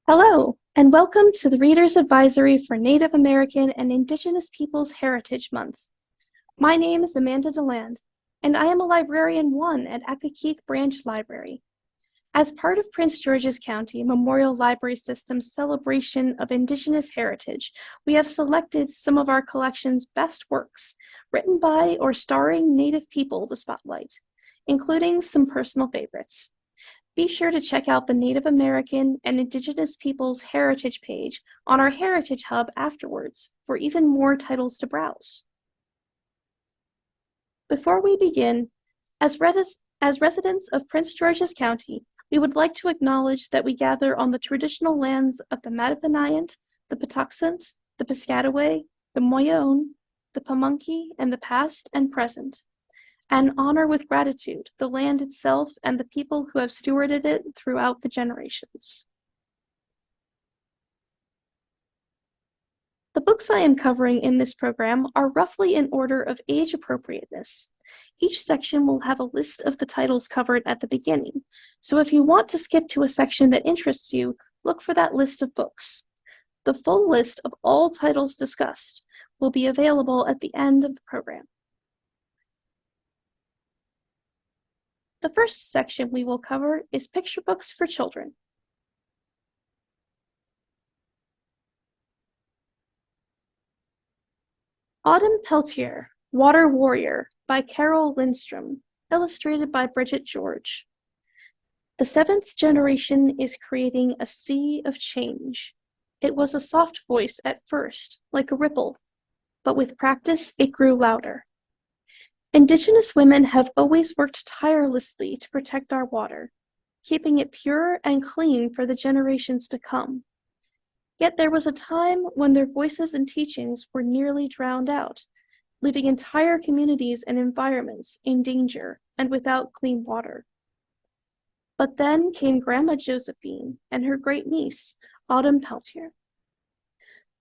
Hello, and welcome to the Reader's Advisory for Native American and Indigenous Peoples Heritage Month. My name is Amanda DeLand, and I am a Librarian 1 at Accokeek Branch Library. As part of Prince George's County Memorial Library System's celebration of Indigenous heritage, we have selected some of our collection's best works, written by or starring Native people to spotlight, including some personal favorites. Be sure to check out the Native American and Indigenous Peoples Heritage page on our Heritage Hub afterwards for even more titles to browse. Before we begin, as residents of Prince George's County, we would like to acknowledge that we gather on the traditional lands of the Mattaponiant, the Patuxent, the Piscataway, the Moyone, the Pamunkey, and the past and present, and honor with gratitude the land itself and the people who have stewarded it throughout the generations. The books I am covering in this program are roughly in order of age appropriateness. Each section will have a list of the titles covered at the beginning, so if you want to skip to a section that interests you, look for that list of books. The full list of all titles discussed will be available at the end of the program. The first section we will cover is picture books for children. Autumn Peltier, Water Warrior by Carol Lindstrom, illustrated by Bridget George. The seventh generation is creating a sea of change. It was a soft voice at first, like a ripple, but with practice it grew louder. Indigenous women have always worked tirelessly to protect our water, keeping it pure and clean for the generations to come. Yet there was a time when their voices and teachings were nearly drowned out, leaving entire communities and environments in danger and without clean water. But then came Grandma Josephine and her great niece, Autumn Peltier.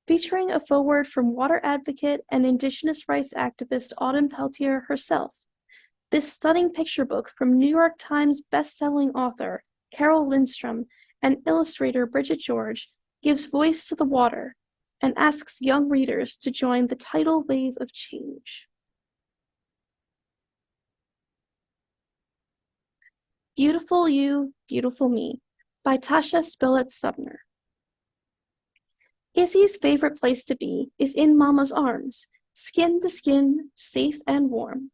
Featuring a foreword from water advocate and Indigenous rights activist Autumn Peltier herself, this stunning picture book from New York Times best-selling author Carol Lindstrom and illustrator Bridget George gives voice to the water and asks young readers to join the tidal wave of change. Beautiful You, Beautiful Me by Tasha Spillett-Subner. Izzy's favorite place to be is in Mama's arms, skin to skin, safe and warm.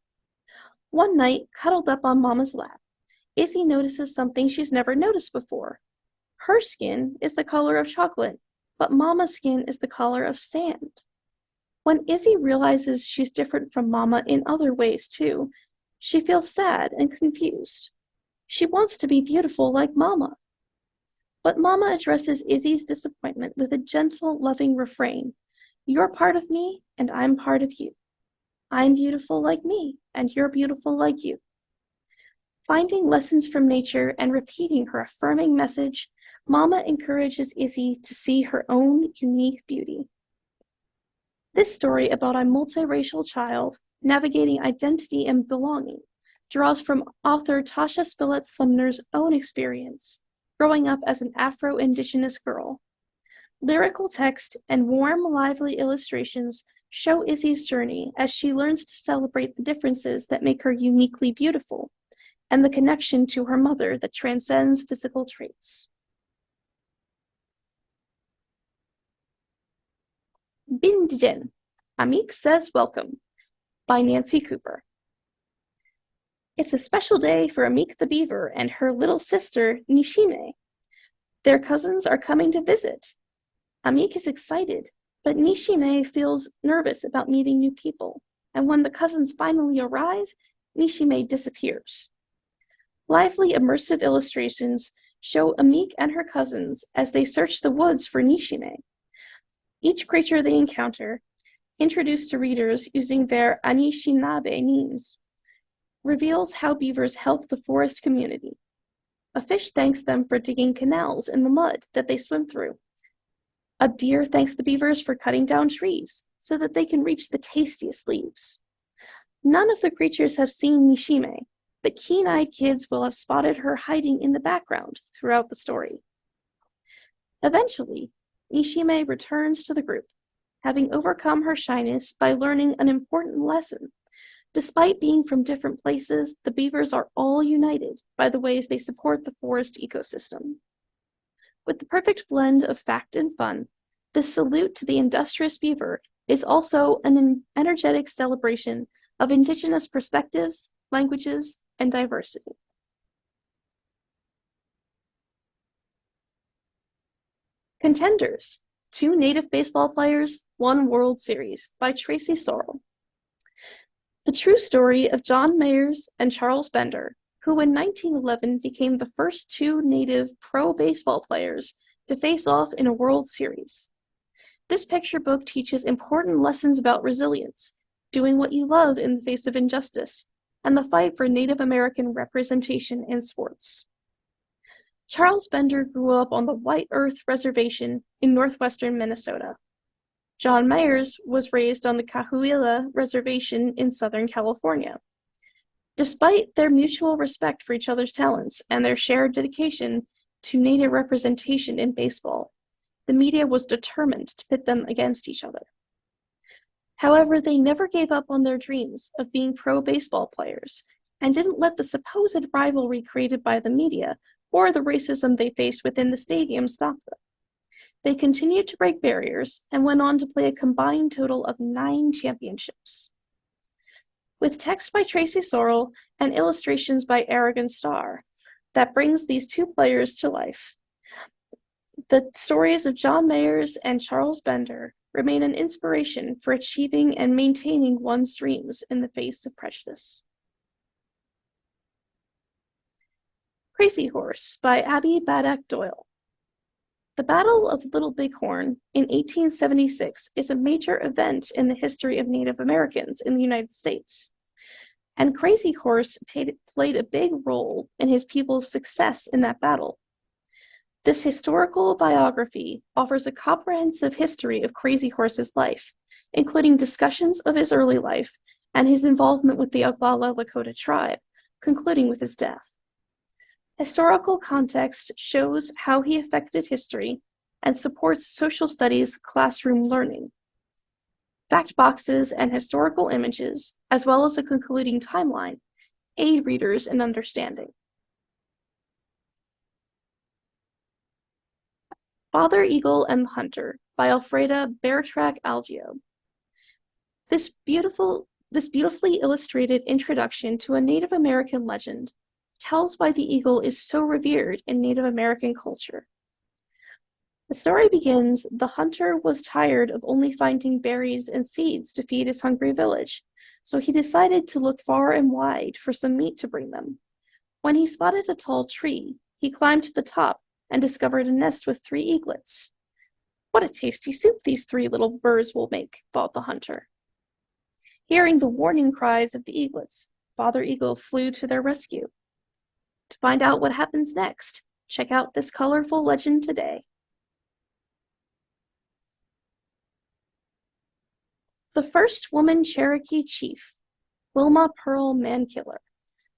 One night, cuddled up on Mama's lap, Izzy notices something she's never noticed before. Her skin is the color of chocolate, but Mama's skin is the color of sand. When Izzy realizes she's different from Mama in other ways too, she feels sad and confused. She wants to be beautiful like Mama. But Mama addresses Izzy's disappointment with a gentle, loving refrain. You're part of me, and I'm part of you. I'm beautiful like me, and you're beautiful like you. Finding lessons from nature and repeating her affirming message, Mama encourages Izzy to see her own unique beauty. This story about a multiracial child navigating identity and belonging draws from author Tasha Spillett-Sumner's own experience growing up as an Afro-Indigenous girl. Lyrical text and warm, lively illustrations show Izzy's journey as she learns to celebrate the differences that make her uniquely beautiful, and the connection to her mother that transcends physical traits. Bindjen, Amik Says Welcome by Nancy Cooper. It's a special day for Amik the beaver and her little sister, Nishime. Their cousins are coming to visit. Amik is excited, but Nishime feels nervous about meeting new people, and when the cousins finally arrive, Nishime disappears. Lively, immersive illustrations show Amik and her cousins as they search the woods for Nishime. Each creature they encounter, introduced to readers using their Anishinaabe names, reveals how beavers help the forest community. A fish thanks them for digging canals in the mud that they swim through. A deer thanks the beavers for cutting down trees so that they can reach the tastiest leaves. None of the creatures have seen Nishime, but keen-eyed kids will have spotted her hiding in the background throughout the story. Eventually, Nishime returns to the group, having overcome her shyness by learning an important lesson. Despite being from different places, the beavers are all united by the ways they support the forest ecosystem. With the perfect blend of fact and fun, this salute to the industrious beaver is also an energetic celebration of Indigenous perspectives, languages, and diversity. Contenders: Two Native Baseball Players, One World Series by Tracy Sorrell. The true story of John Mayers and Charles Bender, who in 1911 became the first two Native pro baseball players to face off in a World Series. This picture book teaches important lessons about resilience, doing what you love in the face of injustice, and the fight for Native American representation in sports. Charles Bender grew up on the White Earth Reservation in northwestern Minnesota. John Mayers was raised on the Cahuilla Reservation in Southern California. Despite their mutual respect for each other's talents and their shared dedication to Native representation in baseball, the media was determined to pit them against each other. However, they never gave up on their dreams of being pro baseball players and didn't let the supposed rivalry created by the media or the racism they faced within the stadium stop them. They continued to break barriers and went on to play a combined total of 9 championships. With text by Tracy Sorrell and illustrations by Aragon Starr, that brings these two players to life. The stories of John Mayers and Charles Bender remain an inspiration for achieving and maintaining one's dreams in the face of prejudice. Crazy Horse by Abby Baddock Doyle. The Battle of Little Bighorn in 1876 is a major event in the history of Native Americans in the United States, and Crazy Horse played a big role in his people's success in that battle. This historical biography offers a comprehensive history of Crazy Horse's life, including discussions of his early life and his involvement with the Oglala Lakota tribe, concluding with his death. Historical context shows how he affected history and supports social studies classroom learning. Fact boxes and historical images, as well as a concluding timeline, aid readers in understanding. Father Eagle and the Hunter by Alfreda Beartrack Algio. This beautifully illustrated introduction to a Native American legend tells why the eagle is so revered in Native American culture. The story begins, the hunter was tired of only finding berries and seeds to feed his hungry village, so he decided to look far and wide for some meat to bring them. When he spotted a tall tree, he climbed to the top and discovered a nest with 3 eaglets. What a tasty soup these 3 little birds will make, thought the hunter. Hearing the warning cries of the eaglets, Father Eagle flew to their rescue. To find out what happens next, check out this colorful legend today. The First Woman Cherokee Chief, Wilma Pearl Mankiller,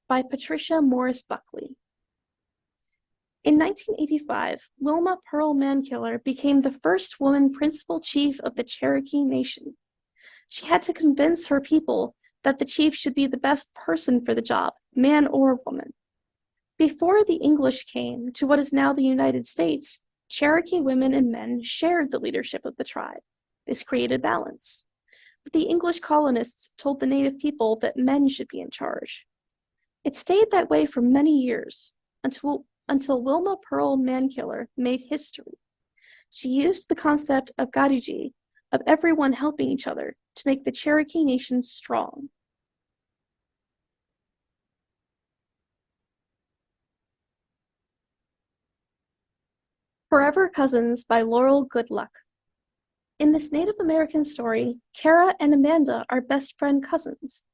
by Patricia Morris Buckley. In 1985, Wilma Pearl Mankiller became the first woman principal chief of the Cherokee Nation. She had to convince her people that the chief should be the best person for the job, man or woman. Before the English came to what is now the United States, Cherokee women and men shared the leadership of the tribe. This created balance. But the English colonists told the native people that men should be in charge. It stayed that way for many years, until Wilma Pearl Mankiller made history. She used the concept of gariji, of everyone helping each other, to make the Cherokee Nation strong. Forever Cousins by Laurel Goodluck. In this Native American story, Kara and Amanda are best friend cousins.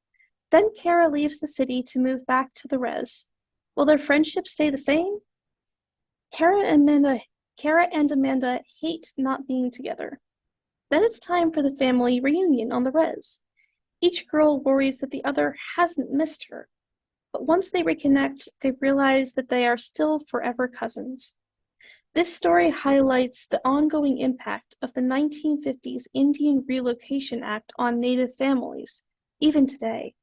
Then Kara leaves the city to move back to the res. Will their friendship stay the same? Kara and Amanda hate not being together. Then it's time for the family reunion on the res. Each girl worries that the other hasn't missed her. But once they reconnect, they realize that they are still forever cousins. This story highlights the ongoing impact of the 1950s Indian Relocation Act on Native families, even today.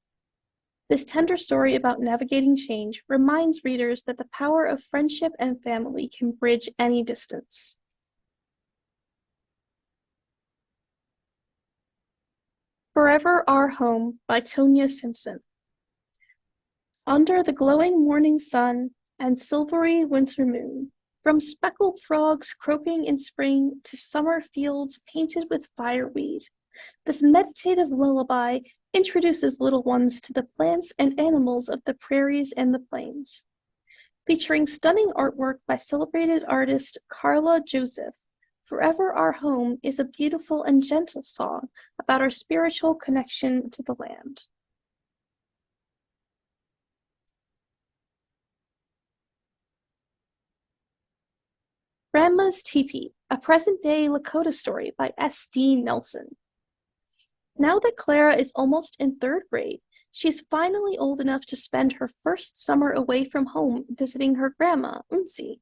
This tender story about navigating change reminds readers that the power of friendship and family can bridge any distance. Forever Our Home by Tonya Simpson. Under the glowing morning sun and silvery winter moon, from speckled frogs croaking in spring to summer fields painted with fireweed, this meditative lullaby introduces little ones to the plants and animals of the prairies and the plains. Featuring stunning artwork by celebrated artist Carla Joseph, Forever Our Home is a beautiful and gentle song about our spiritual connection to the land. Grandma's Teepee, a present-day Lakota story by S.D. Nelson. Now that Clara is almost in 3rd grade, she's finally old enough to spend her first summer away from home visiting her grandma, Unsi,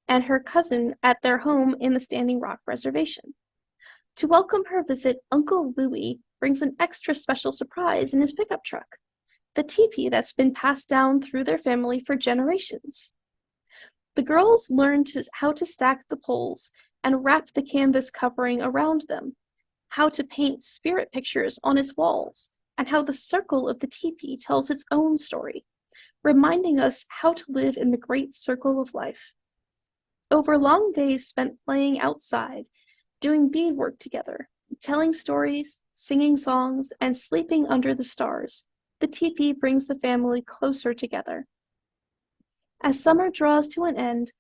and her cousin at their home in the Standing Rock Reservation. To welcome her visit, Uncle Louie brings an extra special surprise in his pickup truck, the teepee that's been passed down through their family for generations. The girls learn how to stack the poles and wrap the canvas covering around them, how to paint spirit pictures on its walls, and how the circle of the teepee tells its own story, reminding us how to live in the great circle of life. Over long days spent playing outside, doing beadwork together, telling stories, singing songs, and sleeping under the stars, the teepee brings the family closer together. As summer draws to an end,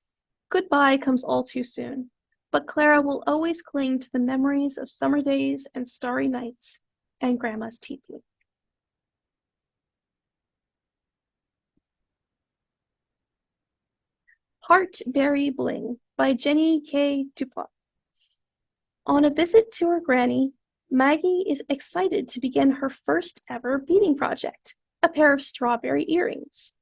goodbye comes all too soon, but Clara will always cling to the memories of summer days and starry nights and Grandma's teepee. Heartberry Bling by Jenny K. Dupont. On a visit to her granny, Maggie is excited to begin her first ever beading project, a pair of strawberry earrings.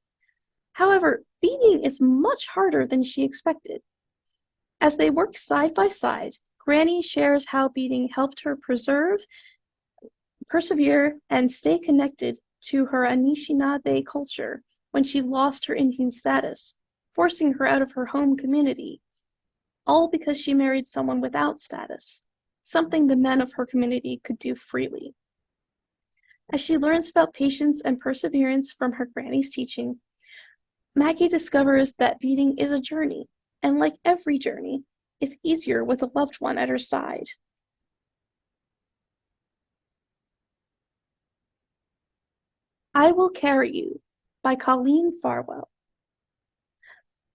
However, beading is much harder than she expected. As they work side by side, Granny shares how beading helped her persevere, and stay connected to her Anishinaabe culture when she lost her Indian status, forcing her out of her home community, all because she married someone without status, something the men of her community could do freely. As she learns about patience and perseverance from her granny's teaching, Maggie discovers that beading is a journey, and like every journey, is easier with a loved one at her side. I Will Carry You by Colleen Farwell.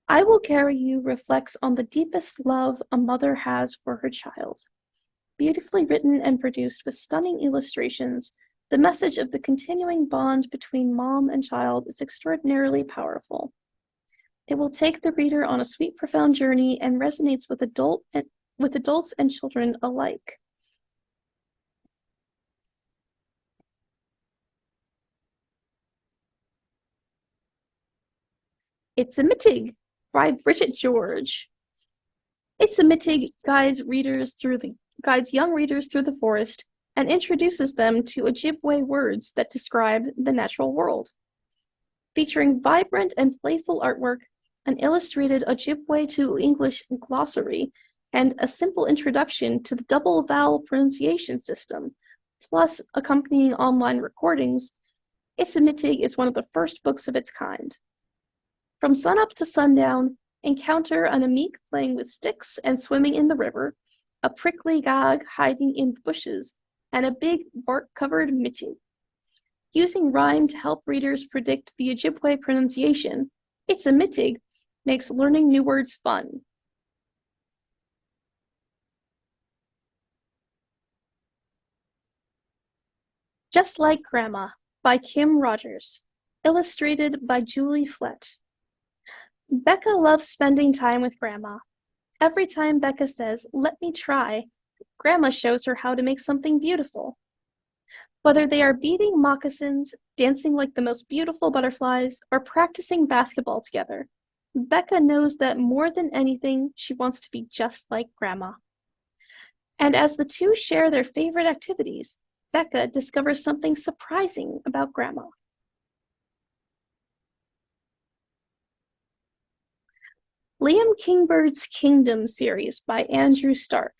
I Will Carry You reflects on the deepest love a mother has for her child. Beautifully written and produced with stunning illustrations, the message of the continuing bond between mom and child is extraordinarily powerful. It will take the reader on a sweet, profound journey and resonates with adults and children alike. It's a Mitig by Bridget George. It's a Mitig guides young readers through the forest and introduces them to Ojibwe words that describe the natural world. Featuring vibrant and playful artwork, an illustrated Ojibwe to English glossary, and a simple introduction to the double vowel pronunciation system, plus accompanying online recordings, It's a Mitig is one of the first books of its kind. From sunup to sundown, encounter an Amik playing with sticks and swimming in the river, a prickly gag hiding in the bushes, and a big bark-covered Mitig. Using rhyme to help readers predict the Ojibwe pronunciation, It's a Mitig makes learning new words fun. Just Like Grandma by Kim Rogers. Illustrated by Julie Flett. Becca loves spending time with Grandma. Every time Becca says, "Let me try," Grandma shows her how to make something beautiful. Whether they are beading moccasins, dancing like the most beautiful butterflies, or practicing basketball together, Becca knows that more than anything, she wants to be just like Grandma. And as the two share their favorite activities, Becca discovers something surprising about Grandma. Liam Kingbird's Kingdom series by Andrew Stark.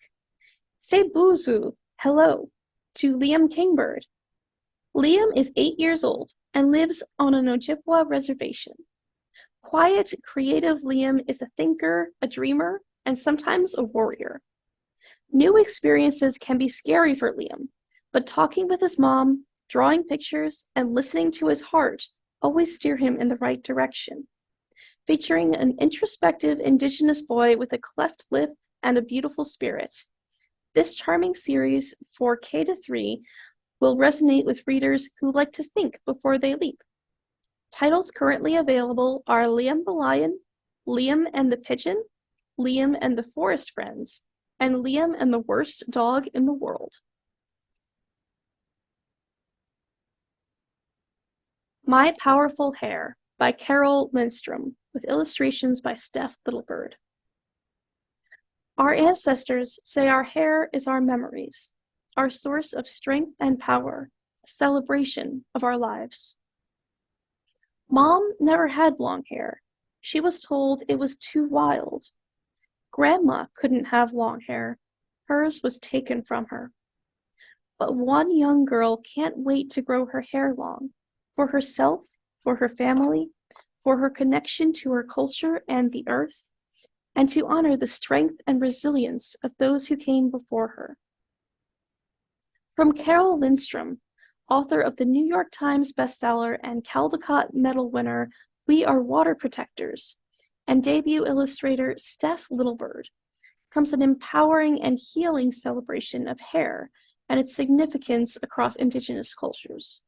Say buzu, hello, to Liam Kingbird. Liam is 8 years old and lives on an Ojibwa reservation. Quiet, creative Liam is a thinker, a dreamer, and sometimes a warrior. New experiences can be scary for Liam, but talking with his mom, drawing pictures, and listening to his heart always steer him in the right direction. Featuring an introspective Indigenous boy with a cleft lip and a beautiful spirit. This charming series for K-3 will resonate with readers who like to think before they leap. Titles currently available are Liam the Lion, Liam and the Pigeon, Liam and the Forest Friends, and Liam and the Worst Dog in the World. My Powerful Hair by Carol Lindstrom, with illustrations by Steph Littlebird. Our ancestors say our hair is our memories, our source of strength and power, a celebration of our lives. Mom never had long hair. She was told it was too wild. Grandma couldn't have long hair. Hers was taken from her. But one young girl can't wait to grow her hair long, for herself, for her family, for her connection to her culture and the earth, and to honor the strength and resilience of those who came before her. From Carol Lindstrom, author of the New York Times bestseller and Caldecott Medal winner We Are Water Protectors, and debut illustrator Steph Littlebird, comes an empowering and healing celebration of hair and its significance across Indigenous cultures.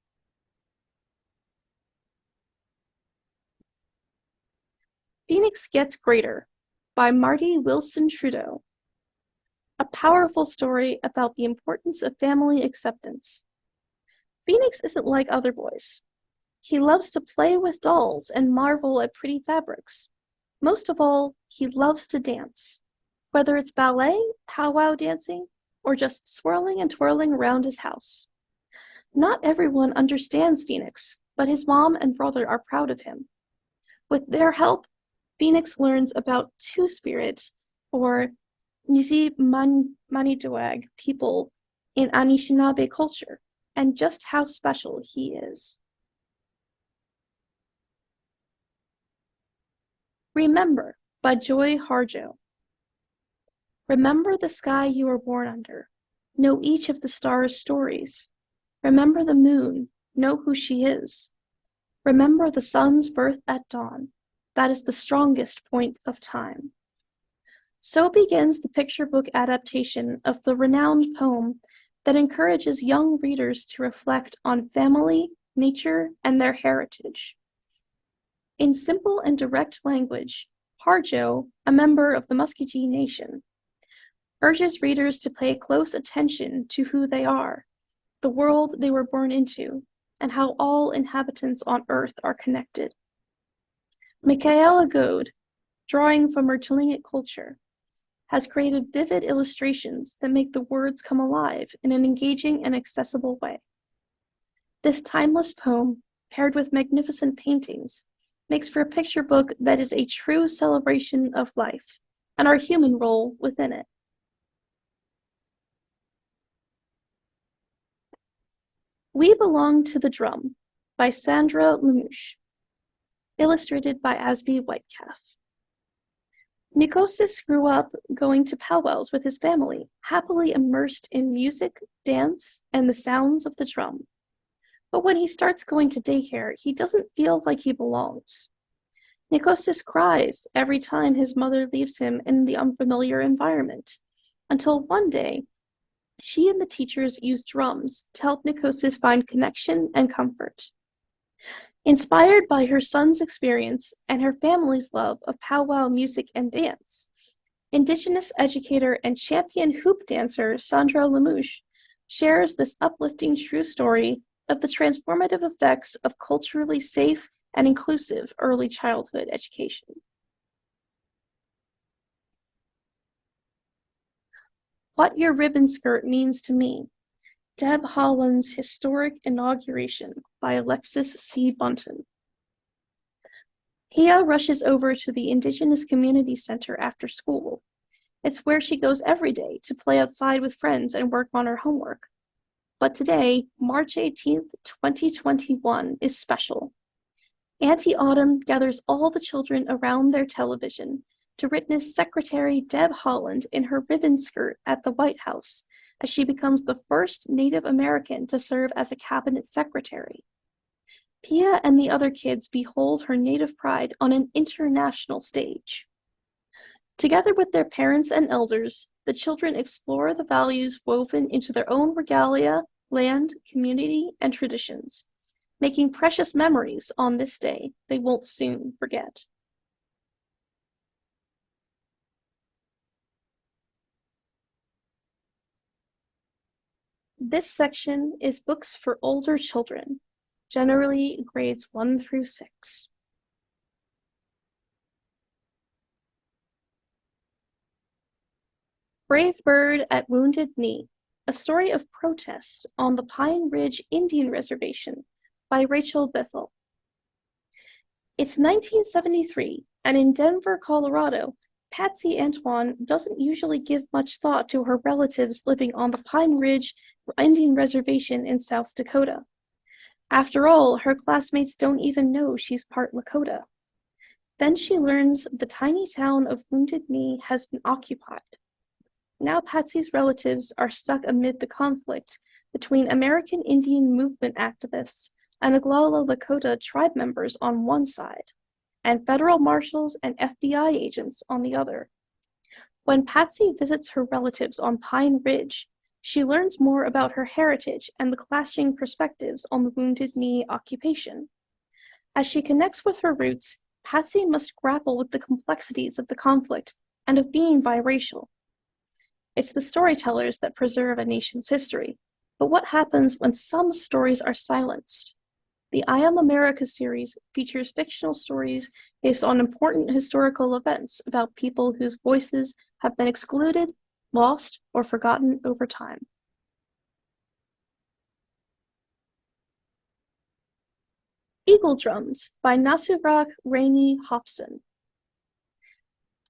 Phoenix Gets Greater by Marty Wilson Trudeau. A powerful story about the importance of family acceptance. Phoenix isn't like other boys. He loves to play with dolls and marvel at pretty fabrics. Most of all, he loves to dance. Whether it's ballet, powwow dancing, or just swirling and twirling around his house. Not everyone understands Phoenix, but his mom and brother are proud of him. With their help, Phoenix learns about Two-Spirit, or Nisi Manidoag people in Anishinaabe culture, and just how special he is. Remember by Joy Harjo. Remember the sky you were born under. Know each of the stars' stories. Remember the moon. Know who she is. Remember the sun's birth at dawn. That is the strongest point of time. So begins the picture book adaptation of the renowned poem that encourages young readers to reflect on family, nature, and their heritage. In simple and direct language, Harjo, a member of the Muscogee Nation, urges readers to pay close attention to who they are, the world they were born into, and how all inhabitants on Earth are connected. Michaela Goad, drawing from her Tlingit culture, has created vivid illustrations that make the words come alive in an engaging and accessible way. This timeless poem, paired with magnificent paintings, makes for a picture book that is a true celebration of life and our human role within it. We Belong to the Drum by Sandra Lemouche, illustrated by Asby Whitecalf. Nikosis grew up going to powwows with his family, happily immersed in music, dance, and the sounds of the drum. But when he starts going to daycare, he doesn't feel like he belongs. Nikosis cries every time his mother leaves him in the unfamiliar environment, until one day, she and the teachers use drums to help Nikosis find connection and comfort. Inspired by her son's experience and her family's love of powwow music and dance, Indigenous educator and champion hoop dancer Sandra Lemouche shares this uplifting true story of the transformative effects of culturally safe and inclusive early childhood education. What Your Ribbon Skirt Means to Me, Deb Holland's Historic Inauguration by Alexis C. Bunton. Pia rushes over to the Indigenous Community Center after school. It's where she goes every day to play outside with friends and work on her homework. But today, March 18th, 2021, is special. Auntie Autumn gathers all the children around their television to witness Secretary Deb Haaland in her ribbon skirt at the White House as she becomes the first Native American to serve as a cabinet secretary. Pia and the other kids behold her Native pride on an international stage. Together with their parents and elders, the children explore the values woven into their own regalia, land, community, and traditions, making precious memories on this day they won't soon forget. This section is books for older children, generally grades 1 through 6. Brave Bird at Wounded Knee, a story of protest on the Pine Ridge Indian Reservation by Rachel Bethel. It's 1973, and in Denver, Colorado, Patsy Antoine doesn't usually give much thought to her relatives living on the Pine Ridge Indian Reservation in South Dakota. After all, her classmates don't even know she's part Lakota. Then she learns the tiny town of Wounded Knee has been occupied. Now Patsy's relatives are stuck amid the conflict between American Indian movement activists and Oglala Lakota tribe members on one side, and federal marshals and FBI agents on the other. When Patsy visits her relatives on Pine Ridge, she learns more about her heritage and the clashing perspectives on the Wounded Knee occupation. As she connects with her roots, Patsy must grapple with the complexities of the conflict and of being biracial. It's the storytellers that preserve a nation's history, but what happens when some stories are silenced? The I Am America series features fictional stories based on important historical events about people whose voices have been excluded, lost, or forgotten over time. Eagle Drums by Nasurak Rainey Hobson.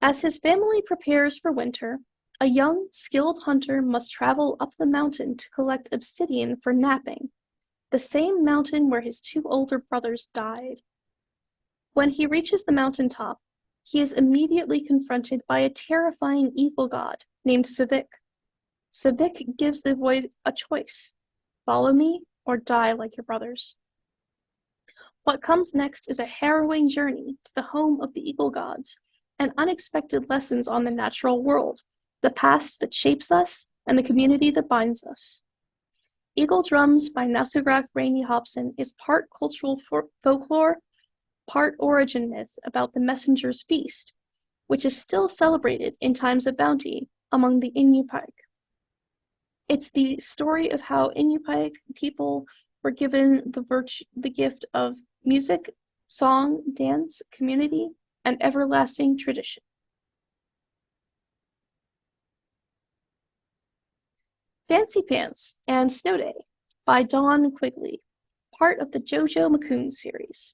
As his family prepares for winter, a young, skilled hunter must travel up the mountain to collect obsidian for napping, the same mountain where his 2 older brothers died. When he reaches the mountaintop, he is immediately confronted by a terrifying eagle god named Savik. Savik gives the boy a choice: follow me or die like your brothers. What comes next is a harrowing journey to the home of the eagle gods and unexpected lessons on the natural world, the past that shapes us, and the community that binds us. Eagle Drums by Nasurak Rainey Hobson is part cultural folklore, part origin myth about the Messenger's Feast, which is still celebrated in times of bounty among the Inupiaq. It's the story of how Inupiaq people were given the gift of music, song, dance, community, and everlasting tradition. Fancy Pants and Snow Day by Dawn Quigley, part of the JoJo McCoons series.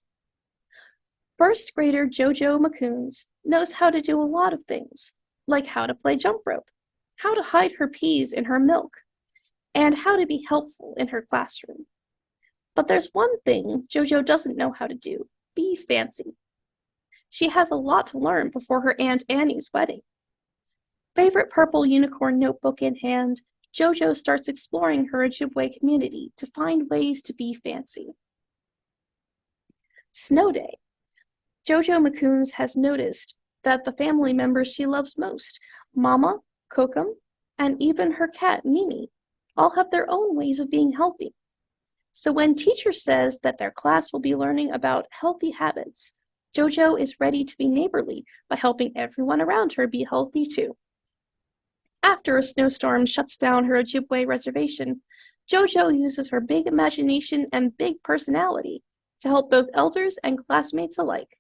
First grader JoJo McCoons knows how to do a lot of things, like how to play jump rope, how to hide her peas in her milk, and how to be helpful in her classroom. But there's one thing JoJo doesn't know how to do: be fancy. She has a lot to learn before her Aunt Annie's wedding. Favorite purple unicorn notebook in hand, JoJo starts exploring her Ojibwe community to find ways to be fancy. Snow Day. JoJo McCoons has noticed that the family members she loves most, Mama, Kokum, and even her cat, Mimi, all have their own ways of being healthy. So when teacher says that their class will be learning about healthy habits, JoJo is ready to be neighborly by helping everyone around her be healthy too. After a snowstorm shuts down her Ojibwe reservation, JoJo uses her big imagination and big personality to help both elders and classmates alike.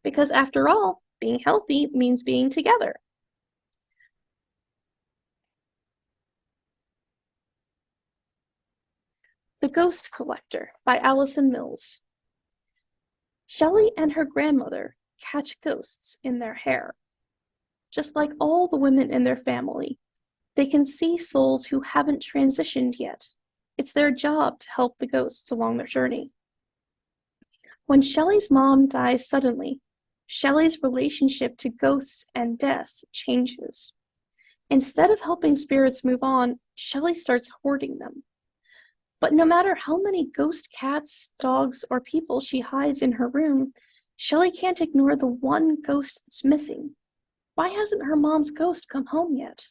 Because after all, being healthy means being together. The Ghost Collector by Allison Mills. Shelley and her grandmother catch ghosts in their hair. Just like all the women in their family, they can see souls who haven't transitioned yet. It's their job to help the ghosts along their journey. When Shelley's mom dies suddenly, Shelley's relationship to ghosts and death changes. Instead of helping spirits move on, Shelley starts hoarding them. But no matter how many ghost cats, dogs, or people she hides in her room, Shelley can't ignore the one ghost that's missing. Why hasn't her mom's ghost come home yet?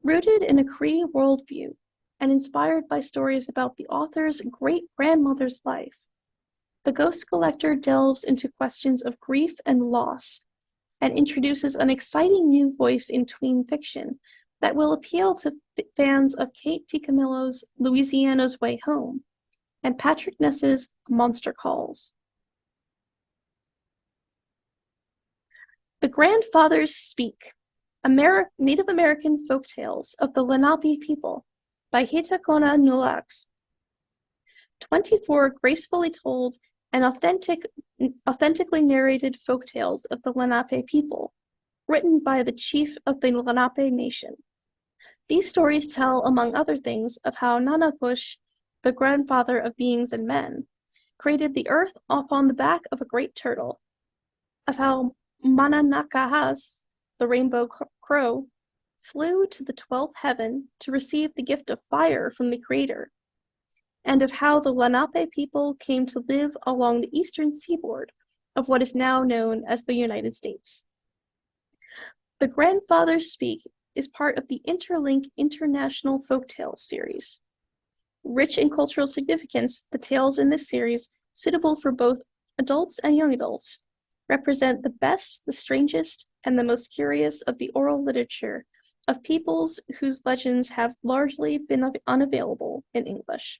Rooted in a Cree worldview and inspired by stories about the author's great-grandmother's life, The Ghost Collector delves into questions of grief and loss and introduces an exciting new voice in tween fiction that will appeal to fans of Kate DiCamillo's Louisiana's Way Home and Patrick Ness's Monster Calls. The Grandfathers Speak, Native American Folktales of the Lenape People by Hitakona Nulax. 24 gracefully told and authentically narrated folktales of the Lenape people, written by the chief of the Lenape Nation. These stories tell, among other things, of how Nanapush, the grandfather of beings and men, created the earth upon the back of a great turtle, of how Mananakahas, the rainbow crow, flew to the 12th heaven to receive the gift of fire from the Creator, and of how the Lenape people came to live along the eastern seaboard of what is now known as the United States. The Grandfathers Speak is part of the Interlink International Folktales series. Rich in cultural significance, the tales in this series, suitable for both adults and young adults, represent the best, the strangest, and the most curious of the oral literature of peoples whose legends have largely been unavailable in English.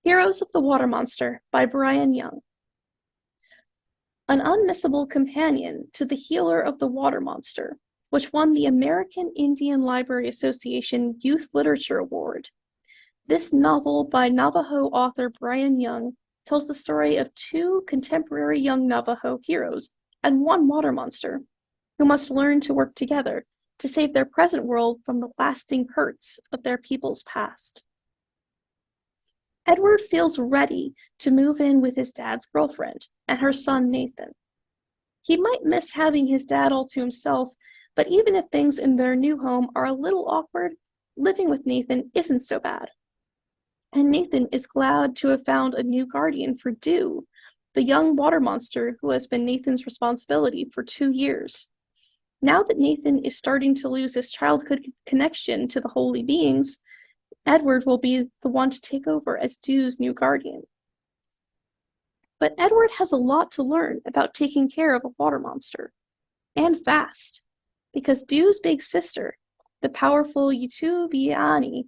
Heroes of the Water Monster by Brian Young. An unmissable companion to The Healer of the Water Monster, which won the American Indian Library Association Youth Literature Award. This novel by Navajo author Brian Young tells the story of two contemporary young Navajo heroes and one water monster, who must learn to work together to save their present world from the lasting hurts of their people's past. Edward feels ready to move in with his dad's girlfriend and her son Nathan. He might miss having his dad all to himself, but even if things in their new home are a little awkward, living with Nathan isn't so bad. And Nathan is glad to have found a new guardian for Dew, the young water monster who has been Nathan's responsibility for 2 years. Now that Nathan is starting to lose his childhood connection to the holy beings, Edward will be the one to take over as Dew's new guardian. But Edward has a lot to learn about taking care of a water monster, and fast, because Dew's big sister, the powerful Yutubiani,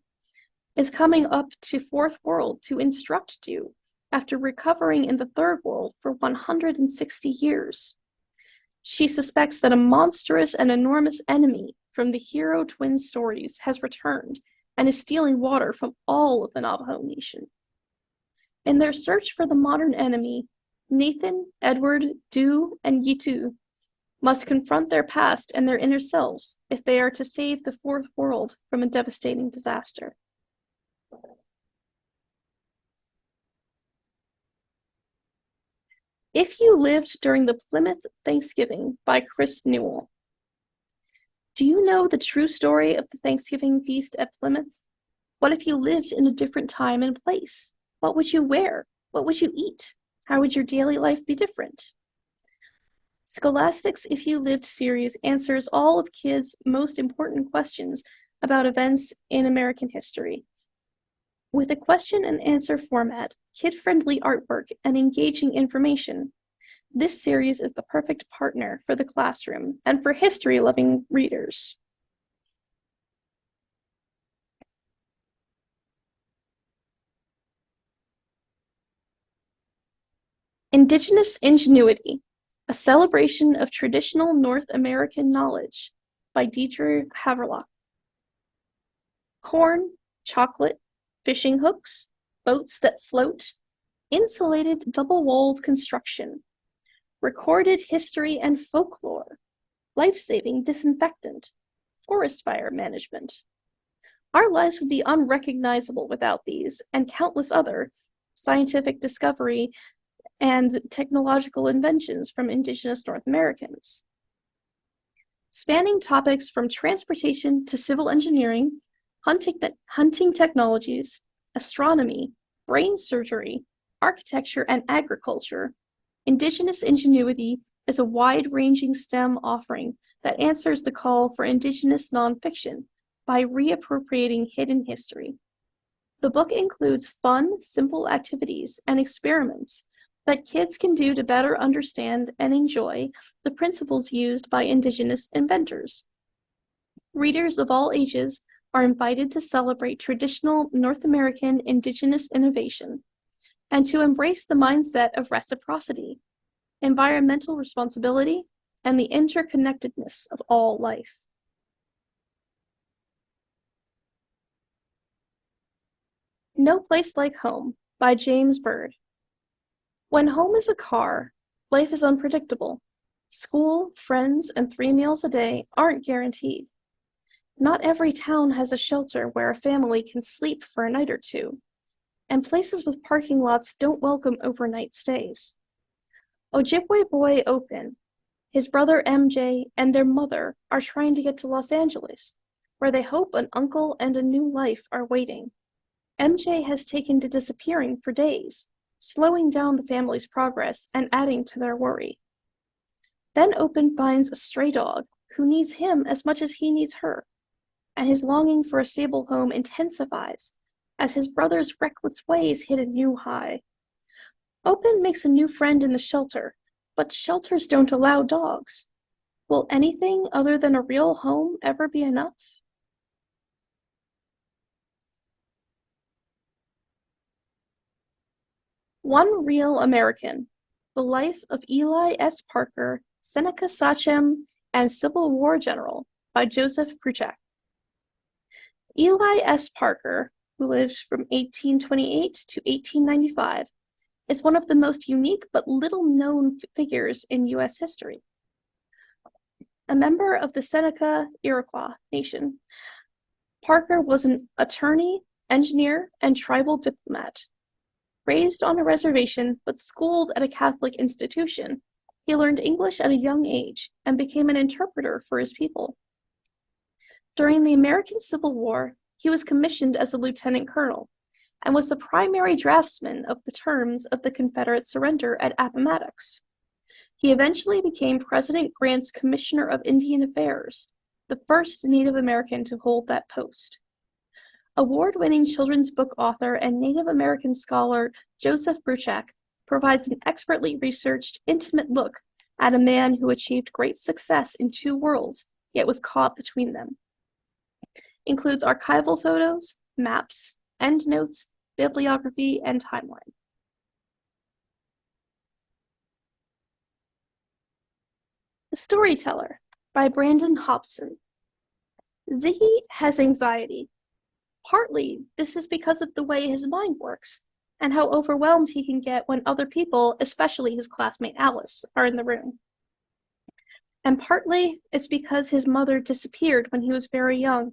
is coming up to Fourth World to instruct Dew after recovering in the Third World for 160 years. She suspects that a monstrous and enormous enemy from the hero twin stories has returned and is stealing water from all of the Navajo Nation. In their search for the modern enemy, Nathan, Edward, Dew, and Yitu must confront their past and their inner selves if they are to save the Fourth World from a devastating disaster. If You Lived During the Plymouth Thanksgiving by Chris Newell. Do you know the true story of the Thanksgiving feast at Plymouth? What if you lived in a different time and place? What would you wear? What would you eat? How would your daily life be different? Scholastic's If You Lived series answers all of kids' most important questions about events in American history. With a question and answer format, kid-friendly artwork, and engaging information, this series is the perfect partner for the classroom and for history-loving readers. Indigenous Ingenuity, a celebration of traditional North American knowledge by Deidre Haverlock. Corn, chocolate, fishing hooks, boats that float, insulated double-walled construction, recorded history and folklore, life-saving disinfectant, forest fire management. Our lives would be unrecognizable without these and countless other scientific discovery and technological inventions from Indigenous North Americans. Spanning topics from transportation to civil engineering, hunting technologies, astronomy, brain surgery, architecture, and agriculture, Indigenous Ingenuity is a wide-ranging STEM offering that answers the call for Indigenous nonfiction by reappropriating hidden history. The book includes fun, simple activities and experiments that kids can do to better understand and enjoy the principles used by Indigenous inventors. Readers of all ages are invited to celebrate traditional North American Indigenous innovation and to embrace the mindset of reciprocity, environmental responsibility, and the interconnectedness of all life. No Place Like Home by James Bird. When home is a car, life is unpredictable. School, friends, and 3 meals a day aren't guaranteed. Not every town has a shelter where a family can sleep for a night or two, and places with parking lots don't welcome overnight stays. Ojibwe boy Open, his brother MJ, and their mother are trying to get to Los Angeles, where they hope an uncle and a new life are waiting. MJ has taken to disappearing for days, slowing down the family's progress and adding to their worry. Then Open finds a stray dog who needs him as much as he needs her, and his longing for a stable home intensifies as his brother's reckless ways hit a new high. Open makes a new friend in the shelter, but shelters don't allow dogs. Will anything other than a real home ever be enough? One Real American, The Life of Eli S. Parker, Seneca Sachem, and Civil War General by Joseph Pruchak. Eli S. Parker, who lived from 1828 to 1895, is one of the most unique but little-known figures in U.S. history. A member of the Seneca Iroquois Nation, Parker was an attorney, engineer, and tribal diplomat. Raised on a reservation but schooled at a Catholic institution, he learned English at a young age and became an interpreter for his people. During the American Civil War, he was commissioned as a lieutenant colonel and was the primary draftsman of the terms of the Confederate surrender at Appomattox. He eventually became President Grant's Commissioner of Indian Affairs, the first Native American to hold that post. Award-winning children's book author and Native American scholar Joseph Pruchak provides an expertly researched, intimate look at a man who achieved great success in two worlds, yet was caught between them. Includes archival photos, maps, endnotes, bibliography, and timeline. The Storyteller by Brandon Hobson. Ziggy has anxiety. Partly, this is because of the way his mind works, and how overwhelmed he can get when other people, especially his classmate Alice, are in the room. And partly, it's because his mother disappeared when he was very young,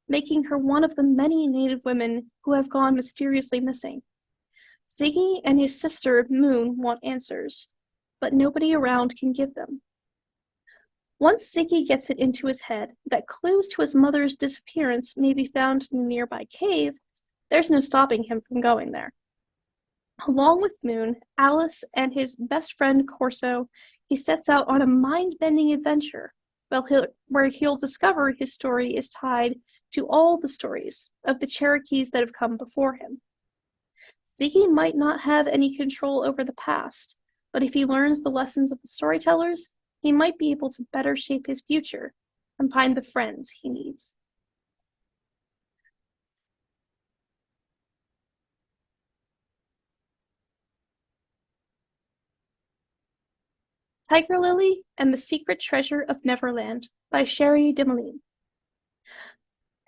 making her one of the many Native women who have gone mysteriously missing. Ziggy and his sister Moon want answers, but nobody around can give them. Once Ziggy gets it into his head that clues to his mother's disappearance may be found in a nearby cave, there's no stopping him from going there. Along with Moon, Alice, and his best friend Corso, he sets out on a mind-bending adventure where he'll discover his story is tied to all the stories of the Cherokees that have come before him. Ziggy might not have any control over the past, but if he learns the lessons of the storytellers, he might be able to better shape his future and find the friends he needs. Tiger Lily and the Secret Treasure of Neverland by Sherry DeMoulin.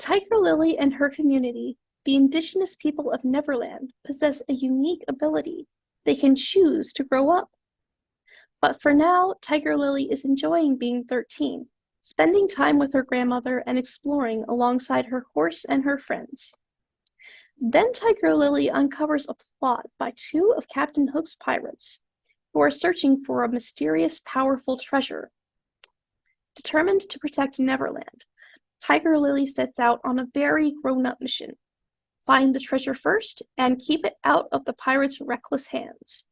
Tiger Lily and her community, the indigenous people of Neverland, possess a unique ability. They can choose to grow up. But for now, Tiger Lily is enjoying being 13, spending time with her grandmother and exploring alongside her horse and her friends. Then Tiger Lily uncovers a plot by two of Captain Hook's pirates, who are searching for a mysterious, powerful treasure. Determined to protect Neverland, Tiger Lily sets out on a very grown-up mission. Find the treasure first and keep it out of the pirates' reckless hands.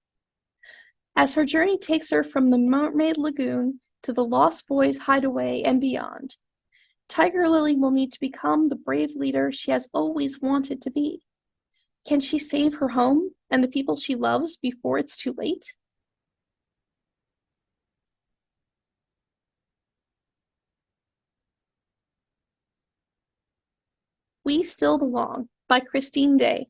As her journey takes her from the Mermaid Lagoon to the Lost Boys' hideaway and beyond, Tiger Lily will need to become the brave leader she has always wanted to be. Can she save her home and the people she loves before it's too late? We Still Belong by Christine Day.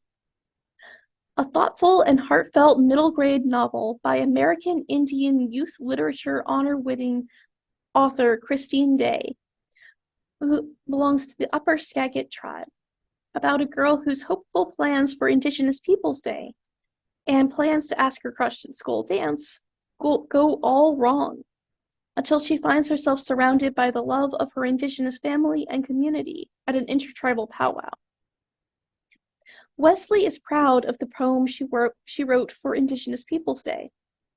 A thoughtful and heartfelt middle-grade novel by American Indian Youth Literature honor-winning author Christine Day, who belongs to the Upper Skagit tribe, about a girl whose hopeful plans for Indigenous Peoples Day and plans to ask her crush to the school dance go all wrong, until she finds herself surrounded by the love of her Indigenous family and community at an intertribal powwow. Wesley is proud of the poem she wrote for Indigenous Peoples Day,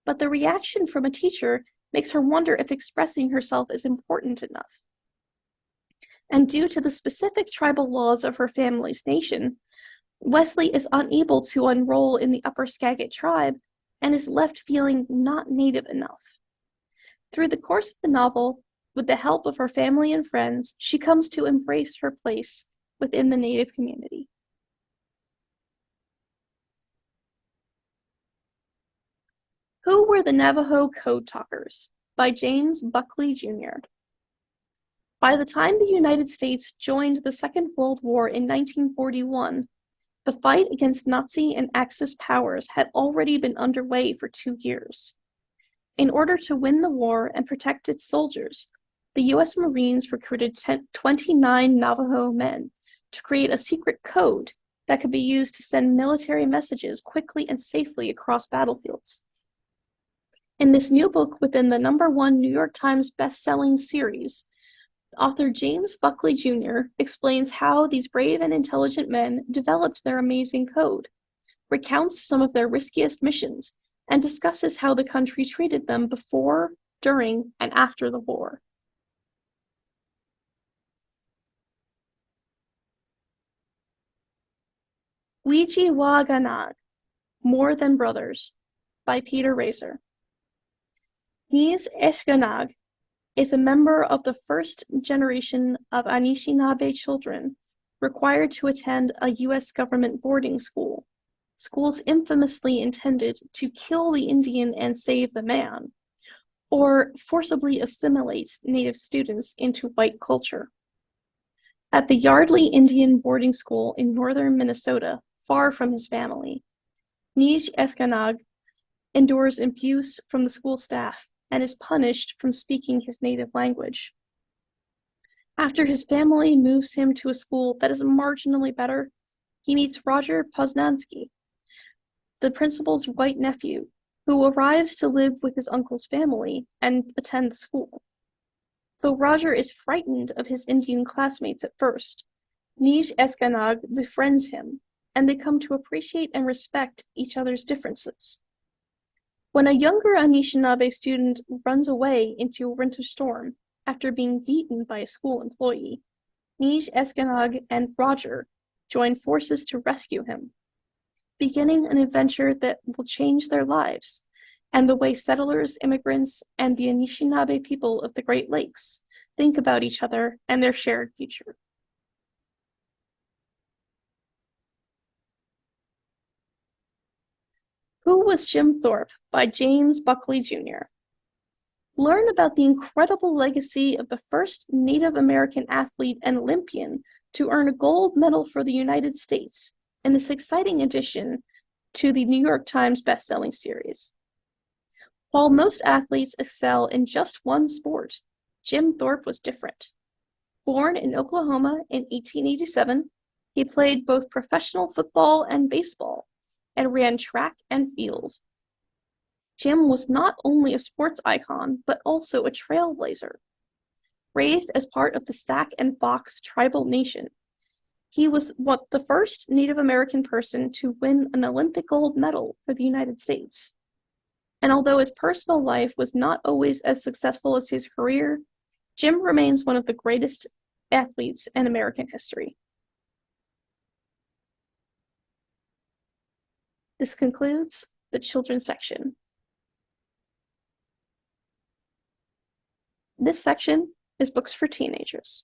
but the reaction from a teacher makes her wonder if expressing herself is important enough. And due to the specific tribal laws of her family's nation, Wesley is unable to enroll in the Upper Skagit tribe and is left feeling not native enough. Through the course of the novel, with the help of her family and friends, she comes to embrace her place within the Native community. Who Were the Navajo Code Talkers? By James Buckley, Jr. By the time the United States joined the Second World War in 1941, the fight against Nazi and Axis powers had already been underway for 2 years. In order to win the war and protect its soldiers, the U.S. Marines recruited 29 Navajo men to create a secret code that could be used to send military messages quickly and safely across battlefields. In this new book within the #1 New York Times best-selling series, author James Buckley Jr. explains how these brave and intelligent men developed their amazing code, recounts some of their riskiest missions, and discusses how the country treated them before, during, and after the war. Wijiwaganag, More Than Brothers, by Peter Razor. Nis Eshkanag is a member of the first generation of Anishinaabe children required to attend a U.S. government boarding school, schools infamously intended to kill the Indian and save the man, or forcibly assimilate Native students into white culture. At the Yardley Indian boarding school in northern Minnesota, far from his family, Nij Eskanag endures abuse from the school staff and is punished from speaking his native language. After his family moves him to a school that is marginally better, he meets Roger Poznansky, the principal's white nephew, who arrives to live with his uncle's family and attend the school. Though Roger is frightened of his Indian classmates at first, Nij Eskanag befriends him, and they come to appreciate and respect each other's differences. When a younger Anishinaabe student runs away into a winter storm after being beaten by a school employee, Nij Eskanag and Roger join forces to rescue him, beginning an adventure that will change their lives and the way settlers, immigrants, and the Anishinaabe people of the Great Lakes think about each other and their shared future. Who Was Jim Thorp? By James Buckley, Jr. Learn about the incredible legacy of the first Native American athlete and Olympian to earn a gold medal for the United States in this exciting addition to the New York Times best-selling series. While most athletes excel in just one sport, Jim Thorp was different. Born in Oklahoma in 1887, he played both professional football and baseball, and ran track and field. Jim was not only a sports icon, but also a trailblazer. Raised as part of the Sac and Fox tribal nation, he was the first Native American person to win an Olympic gold medal for the United States. And although his personal life was not always as successful as his career, Jim remains one of the greatest athletes in American history. This concludes the children's section. This section is books for teenagers.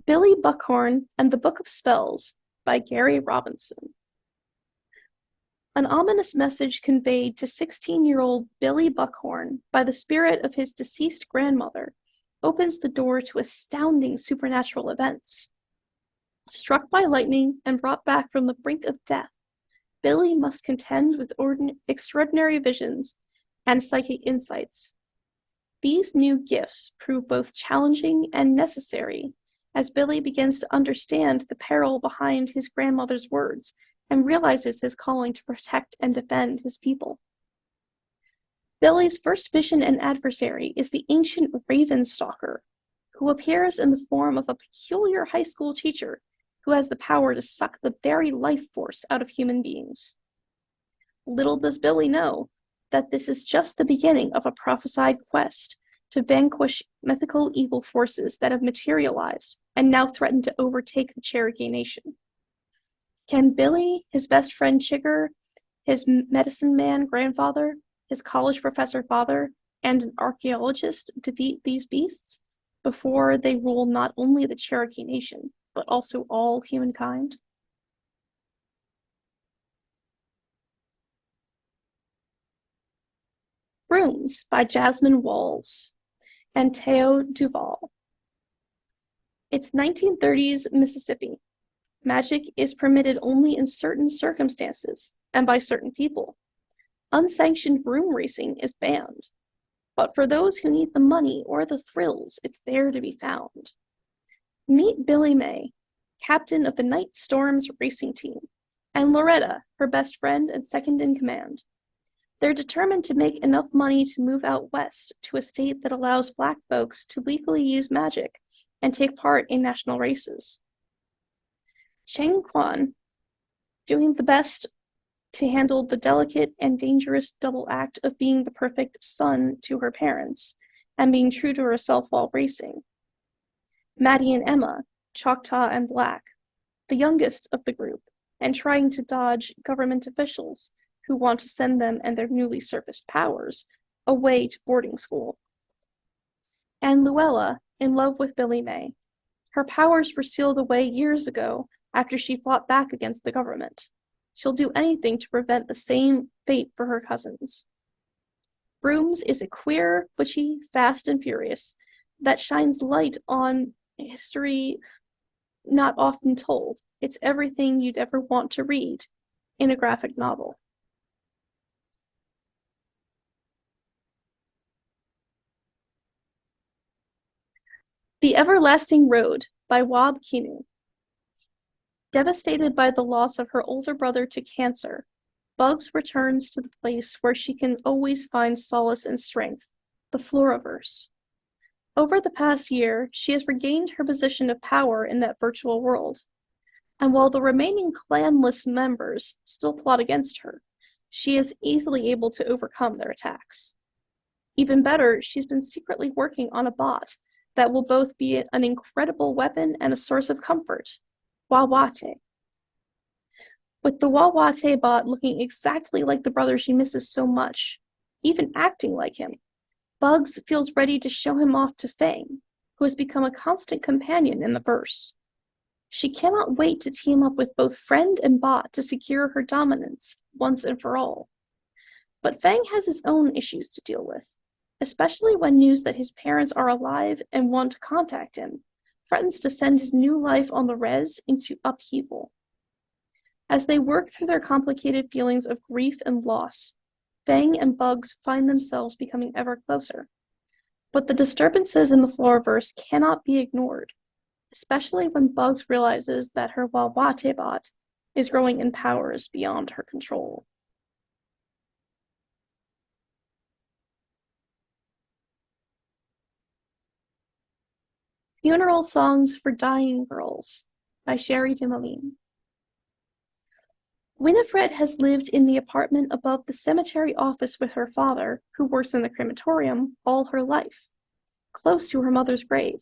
Billy Buckhorn and the Book of Spells by Gary Robinson. An ominous message conveyed to 16-year-old Billy Buckhorn by the spirit of his deceased grandmother opens the door to astounding supernatural events. Struck by lightning and brought back from the brink of death, Billy must contend with extraordinary visions and psychic insights. These new gifts prove both challenging and necessary as Billy begins to understand the peril behind his grandmother's words and realizes his calling to protect and defend his people. Billy's first vision and adversary is the ancient Raven Stalker, who appears in the form of a peculiar high school teacher who has the power to suck the very life force out of human beings. Little does Billy know that this is just the beginning of a prophesied quest to vanquish mythical evil forces that have materialized and now threaten to overtake the Cherokee Nation. Can Billy, his best friend Chigger, his medicine man grandfather, his college professor father, and an archaeologist defeat these beasts before they rule not only the Cherokee Nation, but also all humankind? Brooms by Jasmine Walls and Teo Duval. It's 1930s Mississippi. Magic is permitted only in certain circumstances and by certain people. Unsanctioned broom racing is banned. But for those who need the money or the thrills, it's there to be found. Meet Billy May, captain of the Night Storms racing team, and Loretta, her best friend and second in command. They're determined to make enough money to move out west to a state that allows Black folks to legally use magic and take part in national races. Cheng Quan, doing the best to handle the delicate and dangerous double act of being the perfect son to her parents and being true to herself while racing. Maddie and Emma, Choctaw and Black, the youngest of the group, and trying to dodge government officials who want to send them and their newly surfaced powers away to boarding school. And Luella, in love with Billy May. Her powers were sealed away years ago after she fought back against the government. She'll do anything to prevent the same fate for her cousins. Brooms is a queer, butchy, fast and furious that shines light on history not often told. It's everything you'd ever want to read in a graphic novel. The Everlasting Road by Wab Kiinu. Devastated by the loss of her older brother to cancer, Bugs returns to the place where she can always find solace and strength, the Floriverse. Over the past year, she has regained her position of power in that virtual world, and while the remaining clanless members still plot against her, she is easily able to overcome their attacks. Even better, she's been secretly working on a bot that will both be an incredible weapon and a source of comfort, Wawate. With the Wawate bot looking exactly like the brother she misses so much, even acting like him, Bugs feels ready to show him off to Fang, who has become a constant companion in the verse. She cannot wait to team up with both friend and bot to secure her dominance once and for all. But Fang has his own issues to deal with, especially when news that his parents are alive and want to contact him threatens to send his new life on the res into upheaval. As they work through their complicated feelings of grief and loss, Fang and Bugs find themselves becoming ever closer. But the disturbances in the Floriverse cannot be ignored, especially when Bugs realizes that her Wawate bot is growing in powers beyond her control. Funeral Songs for Dying Girls by Sherry DeMoline. Winifred has lived in the apartment above the cemetery office with her father, who works in the crematorium, all her life, close to her mother's grave.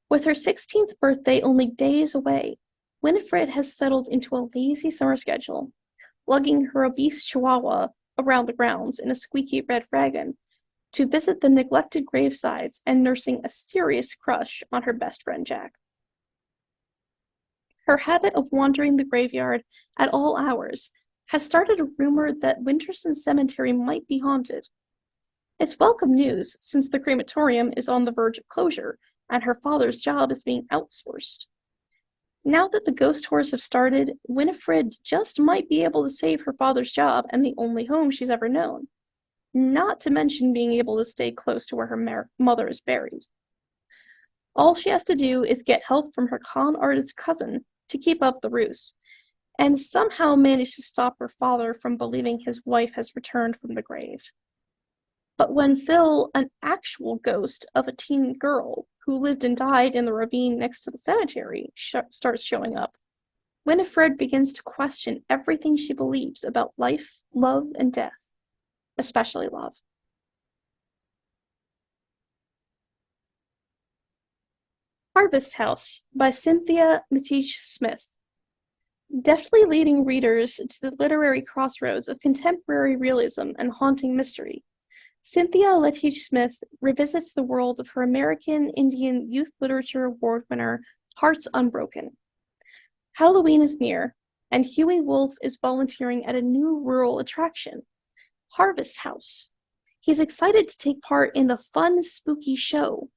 With her 16th birthday only days away, Winifred has settled into a lazy summer schedule, lugging her obese chihuahua around the grounds in a squeaky red wagon to visit the neglected gravesides and nursing a serious crush on her best friend Jack. Her habit of wandering the graveyard at all hours has started a rumor that Winterson Cemetery might be haunted. It's welcome news, since the crematorium is on the verge of closure and her father's job is being outsourced. Now that the ghost tours have started, Winifred just might be able to save her father's job and the only home she's ever known, not to mention being able to stay close to where her mother is buried. All she has to do is get help from her con artist cousin to keep up the ruse, and somehow manage to stop her father from believing his wife has returned from the grave. But when Phil, an actual ghost of a teen girl who lived and died in the ravine next to the cemetery, starts showing up, Winifred begins to question everything she believes about life, love, and death, especially love. Harvest House by Cynthia Mitig Smith. Deftly leading readers to the literary crossroads of contemporary realism and haunting mystery, Cynthia Mitig Smith revisits the world of her American Indian Youth Literature Award winner, Hearts Unbroken. Halloween is near, and Huey Wolf is volunteering at a new rural attraction, Harvest House. He's excited to take part in the fun, spooky show,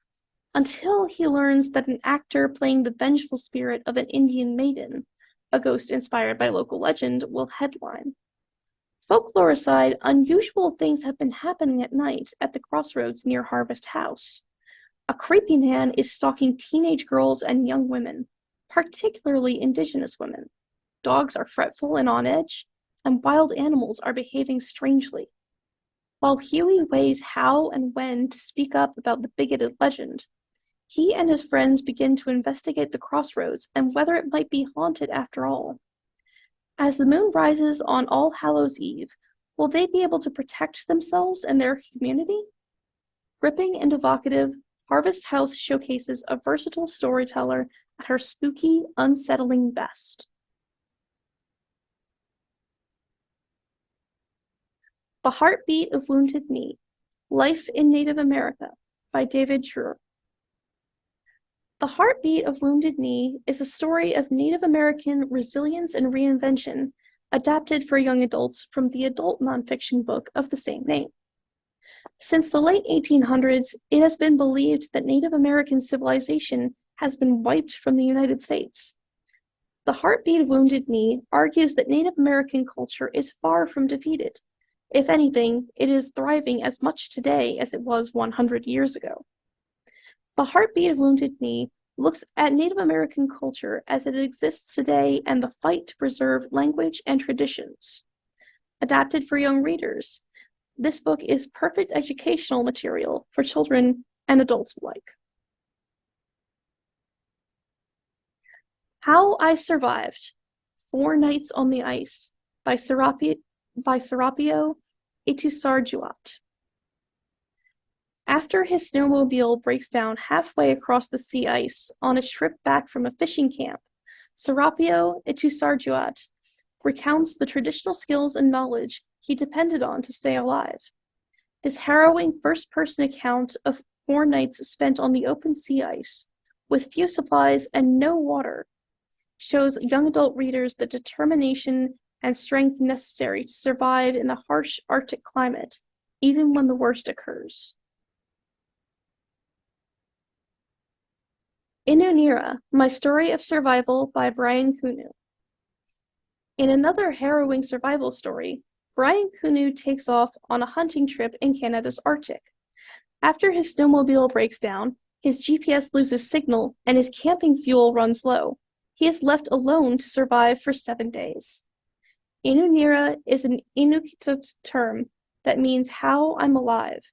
until he learns that an actor playing the vengeful spirit of an Indian maiden, a ghost inspired by local legend, will headline. Folklore aside, unusual things have been happening at night at the crossroads near Harvest House. A creepy man is stalking teenage girls and young women, particularly Indigenous women. Dogs are fretful and on edge, and wild animals are behaving strangely. While Huey weighs how and when to speak up about the bigoted legend, he and his friends begin to investigate the crossroads and whether it might be haunted after all. As the moon rises on All Hallows' Eve, will they be able to protect themselves and their community? Gripping and evocative, Harvest House showcases a versatile storyteller at her spooky, unsettling best. The Heartbeat of Wounded Knee, Life in Native America by David Truer. The Heartbeat of Wounded Knee is a story of Native American resilience and reinvention, adapted for young adults from the adult nonfiction book of the same name. Since the late 1800s, it has been believed that Native American civilization has been wiped from the United States. The Heartbeat of Wounded Knee argues that Native American culture is far from defeated. If anything, it is thriving as much today as it was 100 years ago. The Heartbeat of Wounded Knee looks at Native American culture as it exists today and the fight to preserve language and traditions. Adapted for young readers, this book is perfect educational material for children and adults alike. How I Survived, 4 Nights on the Ice by Serapio Itusarjuat. After his snowmobile breaks down halfway across the sea ice on a trip back from a fishing camp, Serapio Itusarjuat recounts the traditional skills and knowledge he depended on to stay alive. This harrowing first-person account of 4 nights spent on the open sea ice, with few supplies and no water, shows young adult readers the determination and strength necessary to survive in the harsh Arctic climate, even when the worst occurs. Inunira, My Story of Survival by Brian Kunu. In another harrowing survival story, Brian Canoe takes off on a hunting trip in Canada's Arctic. After his snowmobile breaks down, his GPS loses signal, and his camping fuel runs low. He is left alone to survive for 7 days. Inunera is an Inuktitut term that means how I'm alive,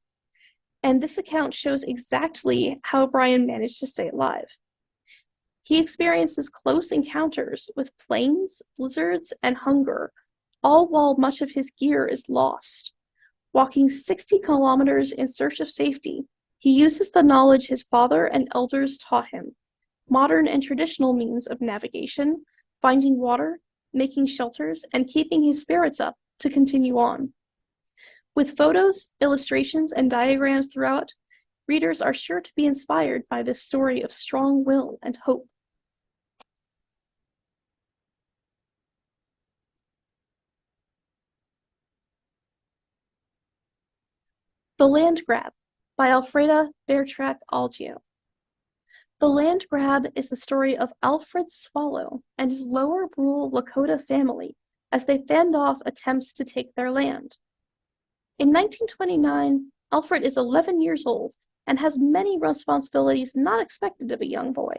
and this account shows exactly how Brian managed to stay alive. He experiences close encounters with planes, blizzards, and hunger, all while much of his gear is lost. Walking 60 kilometers in search of safety, he uses the knowledge his father and elders taught him, modern and traditional means of navigation, finding water, making shelters, and keeping his spirits up to continue on. With photos, illustrations, and diagrams throughout, readers are sure to be inspired by this story of strong will and hope. The Land Grab by Alfreda Bertrac Algio. The Land Grab is the story of Alfred Swallow and his lower rural Lakota family as they fend off attempts to take their land. In 1929, Alfred is 11 years old and has many responsibilities not expected of a young boy.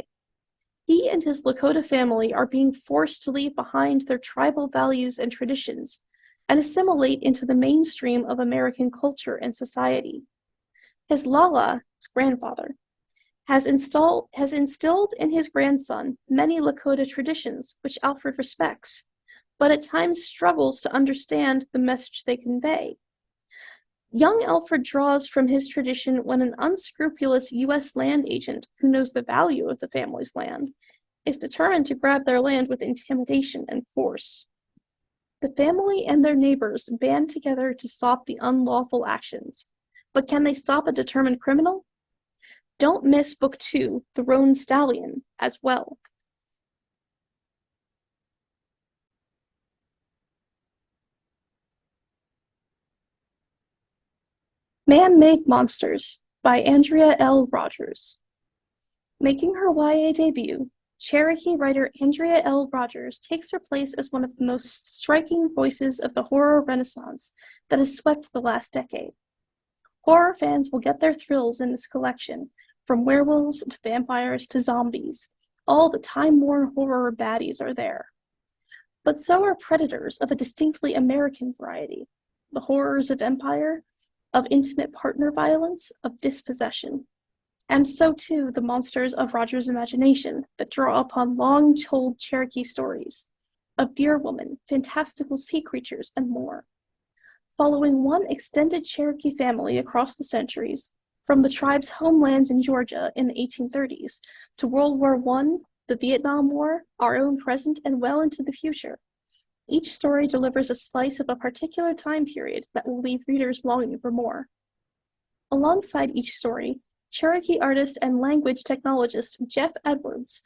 He and his Lakota family are being forced to leave behind their tribal values and traditions and assimilate into the mainstream of American culture and society. His Lala, his grandfather, has instilled in his grandson many Lakota traditions which Alfred respects, but at times struggles to understand the message they convey. Young Alfred draws from his tradition when an unscrupulous U.S. land agent who knows the value of the family's land is determined to grab their land with intimidation and force. The family and their neighbors band together to stop the unlawful actions, but can they stop a determined criminal? Don't miss Book 2, The Roan Stallion, as well. Man-Made Monsters by Andrea L. Rogers. Making her YA debut, Cherokee writer Andrea L. Rogers takes her place as one of the most striking voices of the horror renaissance that has swept the last decade. Horror fans will get their thrills in this collection, from werewolves to vampires to zombies. All the time-worn horror baddies are there. But so are predators of a distinctly American variety, the horrors of empire, of intimate partner violence, of dispossession. And so too the monsters of Rogers' imagination that draw upon long-told Cherokee stories, of deer women, fantastical sea creatures, and more. Following one extended Cherokee family across the centuries, from the tribe's homelands in Georgia in the 1830s to World War I, the Vietnam War, our own present, and well into the future. Each story delivers a slice of a particular time period that will leave readers longing for more. Alongside each story, Cherokee artist and language technologist Jeff Edwards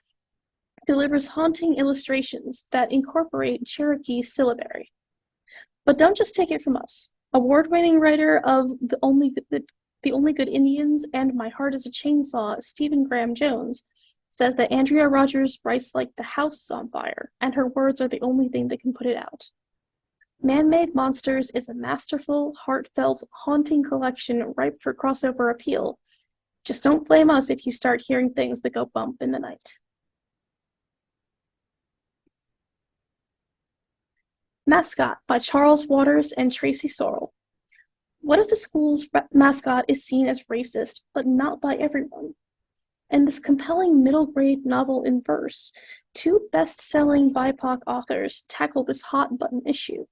delivers haunting illustrations that incorporate Cherokee syllabary. But don't just take it from us. Award-winning writer of The Only Good Indians and My Heart is a Chainsaw, Stephen Graham Jones, says that Andrea Rogers writes like the house is on fire, and her words are the only thing that can put it out. Man-Made Monsters is a masterful, heartfelt, haunting collection ripe for crossover appeal. Just don't blame us if you start hearing things that go bump in the night. Mascot by Charles Waters and Tracy Sorrell. What if a school's mascot is seen as racist, but not by everyone? In this compelling middle-grade novel in verse, two best-selling BIPOC authors tackle this hot-button issue.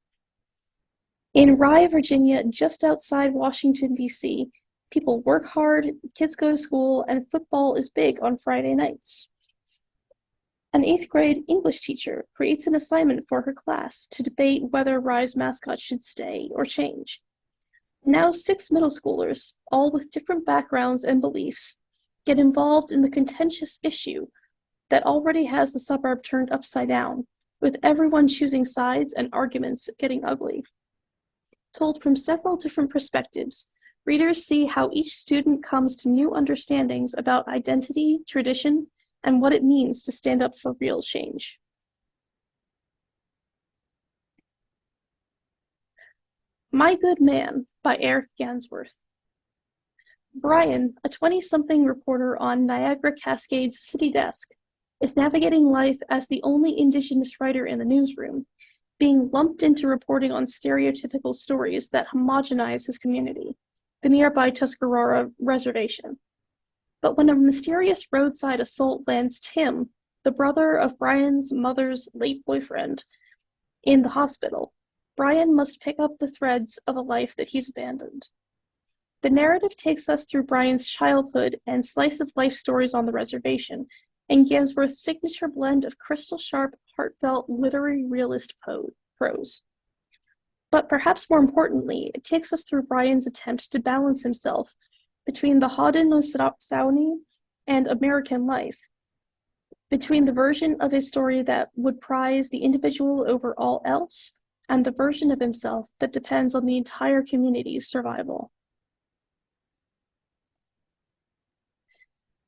In Rye, Virginia, just outside Washington, D.C., people work hard, kids go to school, and football is big on Friday nights. An 8th grade English teacher creates an assignment for her class to debate whether Rye's mascot should stay or change. Now 6 middle schoolers, all with different backgrounds and beliefs, get involved in the contentious issue that already has the suburb turned upside down, with everyone choosing sides and arguments getting ugly. Told from several different perspectives, readers see how each student comes to new understandings about identity, tradition, and what it means to stand up for real change. My Good Man by Eric Gansworth. Brian, a 20-something reporter on Niagara Cascades City Desk, is navigating life as the only Indigenous writer in the newsroom, being lumped into reporting on stereotypical stories that homogenize his community, the nearby Tuscarora Reservation. But when a mysterious roadside assault lands Tim, the brother of Brian's mother's late boyfriend, in the hospital, Brian must pick up the threads of a life that he's abandoned. The narrative takes us through Brian's childhood and slice-of-life stories on the reservation, and Gansworth's signature blend of crystal-sharp, heartfelt, literary realist prose. But perhaps more importantly, it takes us through Brian's attempt to balance himself between the Haudenosaunee and American life, between the version of his story that would prize the individual over all else, and the version of himself that depends on the entire community's survival.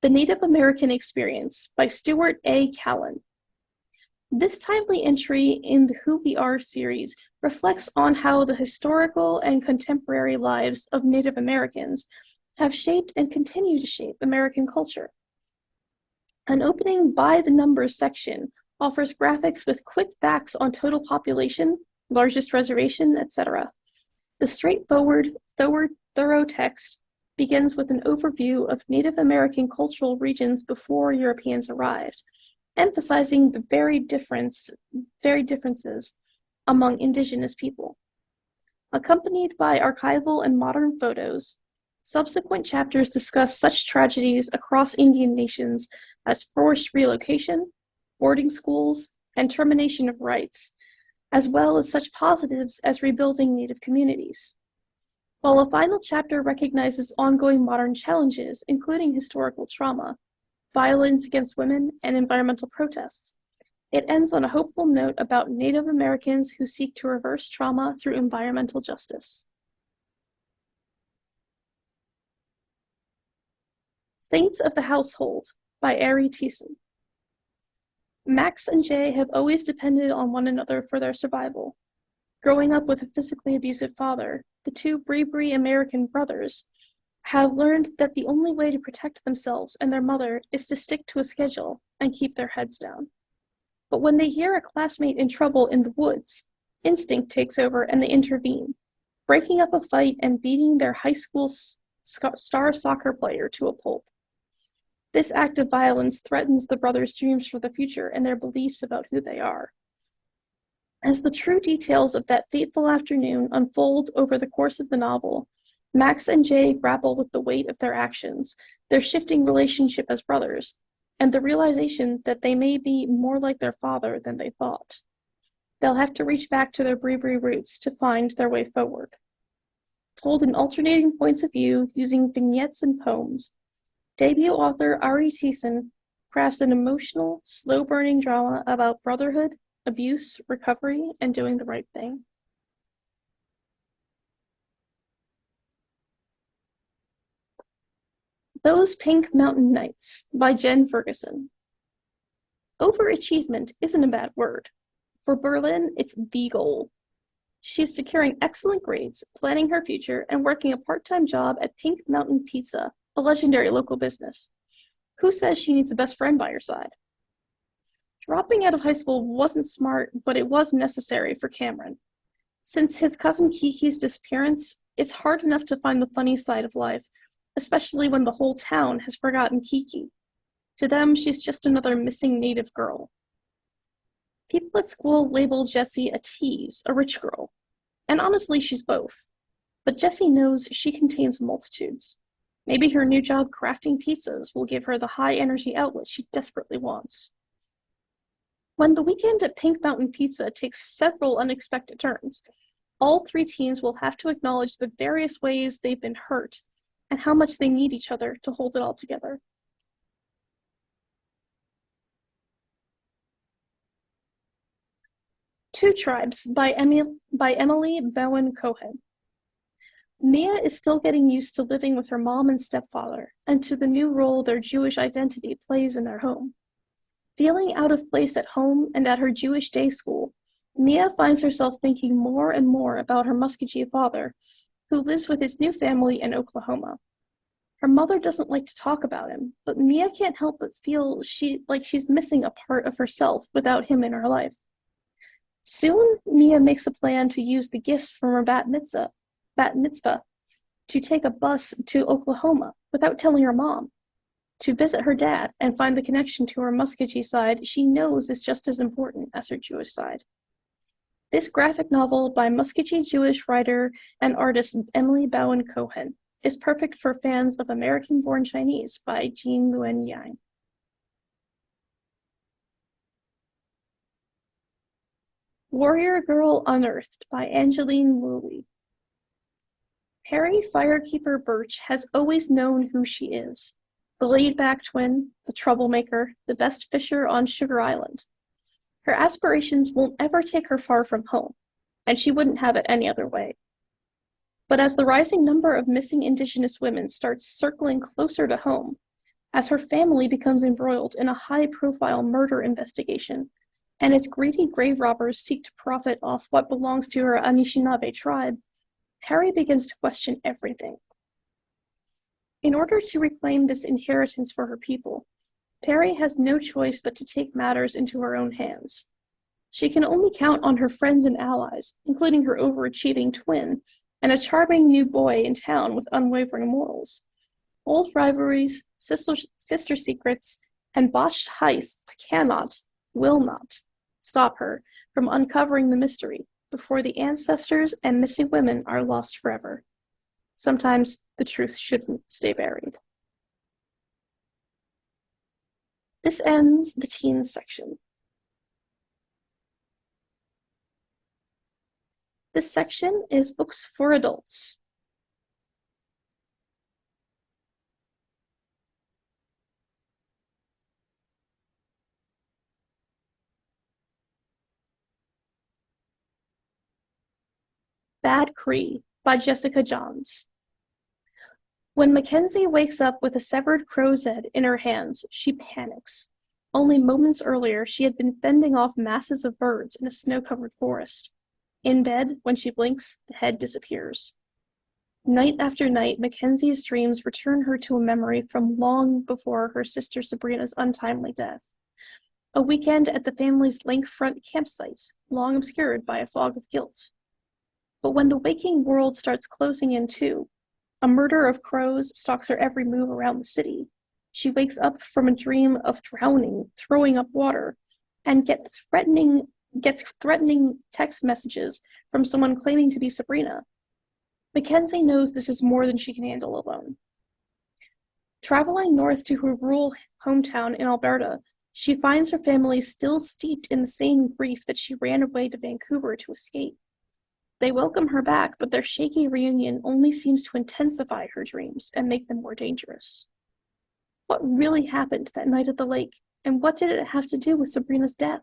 The Native American Experience by Stuart A. Callan. This timely entry in the Who We Are series reflects on how the historical and contemporary lives of Native Americans have shaped and continue to shape American culture. An opening by the numbers section offers graphics with quick facts on total population, largest reservation, etc. The straightforward, thorough text begins with an overview of Native American cultural regions before Europeans arrived, emphasizing the varied differences among indigenous people. Accompanied by archival and modern photos, subsequent chapters discuss such tragedies across Indian nations as forced relocation, boarding schools, and termination of rights, as well as such positives as rebuilding Native communities. While a final chapter recognizes ongoing modern challenges, including historical trauma, violence against women, and environmental protests, it ends on a hopeful note about Native Americans who seek to reverse trauma through environmental justice. Saints of the Household by Ari Thiessen. Max and Jay have always depended on one another for their survival. Growing up with a physically abusive father, the two Bree American brothers have learned that the only way to protect themselves and their mother is to stick to a schedule and keep their heads down. But when they hear a classmate in trouble in the woods, instinct takes over and they intervene, breaking up a fight and beating their high school star soccer player to a pulp. This act of violence threatens the brothers' dreams for the future and their beliefs about who they are. As the true details of that fateful afternoon unfold over the course of the novel, Max and Jay grapple with the weight of their actions, their shifting relationship as brothers, and the realization that they may be more like their father than they thought. They'll have to reach back to their Bree roots to find their way forward. Told in alternating points of view using vignettes and poems, debut author Ari Thiessen crafts an emotional, slow-burning drama about brotherhood, abuse, recovery, and doing the right thing. Those Pink Mountain Nights by Jen Ferguson. Overachievement isn't a bad word. For Berlin, it's the goal. She's securing excellent grades, planning her future, and working a part-time job at Pink Mountain Pizza, a legendary local business. Who says she needs a best friend by her side? Dropping out of high school wasn't smart, but it was necessary for Cameron. Since his cousin Kiki's disappearance, it's hard enough to find the funny side of life, especially when the whole town has forgotten Kiki. To them, she's just another missing native girl. People at school label Jessie a tease, a rich girl. And honestly, she's both. But Jessie knows she contains multitudes. Maybe her new job crafting pizzas will give her the high-energy outlet she desperately wants. When the weekend at Pink Mountain Pizza takes several unexpected turns, all three teens will have to acknowledge the various ways they've been hurt and how much they need each other to hold it all together. Two Tribes by Emily Bowen Cohen. Mia is still getting used to living with her mom and stepfather, and to the new role their Jewish identity plays in their home. Feeling out of place at home and at her Jewish day school, Mia finds herself thinking more and more about her Muskogee father, who lives with his new family in Oklahoma. Her mother doesn't like to talk about him, but Mia can't help but feel she's missing a part of herself without him in her life. Soon, Mia makes a plan to use the gifts from her bat mitzvah to take a bus to Oklahoma without telling her mom, to visit her dad and find the connection to her Muskogee side she knows is just as important as her Jewish side. This graphic novel by Muskogee Jewish writer and artist Emily Bowen Cohen is perfect for fans of American-Born Chinese by Jean Luen Yang. Warrior Girl Unearthed by Angeline Woolley. Perry Firekeeper Birch has always known who she is. The laid-back twin, the troublemaker, the best fisher on Sugar Island. Her aspirations won't ever take her far from home, and she wouldn't have it any other way. But as the rising number of missing Indigenous women starts circling closer to home, as her family becomes embroiled in a high-profile murder investigation, and its greedy grave robbers seek to profit off what belongs to her Anishinaabe tribe, Perry begins to question everything. In order to reclaim this inheritance for her people, Perry has no choice but to take matters into her own hands. She can only count on her friends and allies, including her overachieving twin, and a charming new boy in town with unwavering morals. Old rivalries, sister secrets, and botched heists cannot, will not, stop her from uncovering the mystery before the ancestors and missing women are lost forever. Sometimes the truth shouldn't stay buried. This ends the teens section. This section is books for adults. Bad Cree by Jessica Johns. When Mackenzie wakes up with a severed crow's head in her hands, she panics. Only moments earlier, she had been fending off masses of birds in a snow-covered forest. In bed, when she blinks, the head disappears. Night after night, Mackenzie's dreams return her to a memory from long before her sister Sabrina's untimely death. A weekend at the family's lakefront campsite, long obscured by a fog of guilt. But when the waking world starts closing in too, a murder of crows stalks her every move around the city. She wakes up from a dream of drowning, throwing up water, and gets threatening text messages from someone claiming to be Sabrina. Mackenzie knows this is more than she can handle alone. Traveling north to her rural hometown in Alberta, she finds her family still steeped in the same grief that she ran away to Vancouver to escape. They welcome her back, but their shaky reunion only seems to intensify her dreams and make them more dangerous. What really happened that night at the lake, and what did it have to do with Sabrina's death?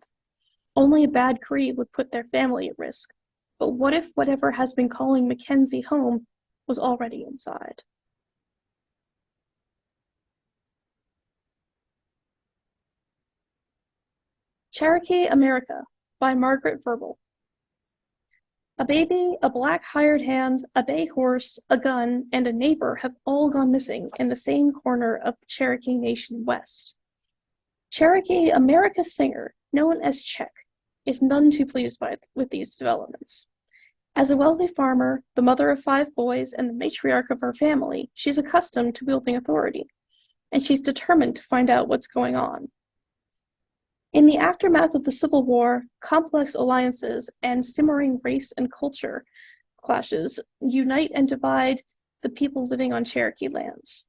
Only a bad Cree would put their family at risk, but what if whatever has been calling Mackenzie home was already inside? Cherokee America by Margaret Verbal. A baby, a black hired hand, a bay horse, a gun, and a neighbor have all gone missing in the same corner of the Cherokee Nation West. Cherokee America's singer, known as Czech, is none too pleased with these developments. As a wealthy farmer, the mother of 5 boys, and the matriarch of her family, she's accustomed to wielding authority, and she's determined to find out what's going on. In the aftermath of the Civil War, complex alliances and simmering race and culture clashes unite and divide the people living on Cherokee lands.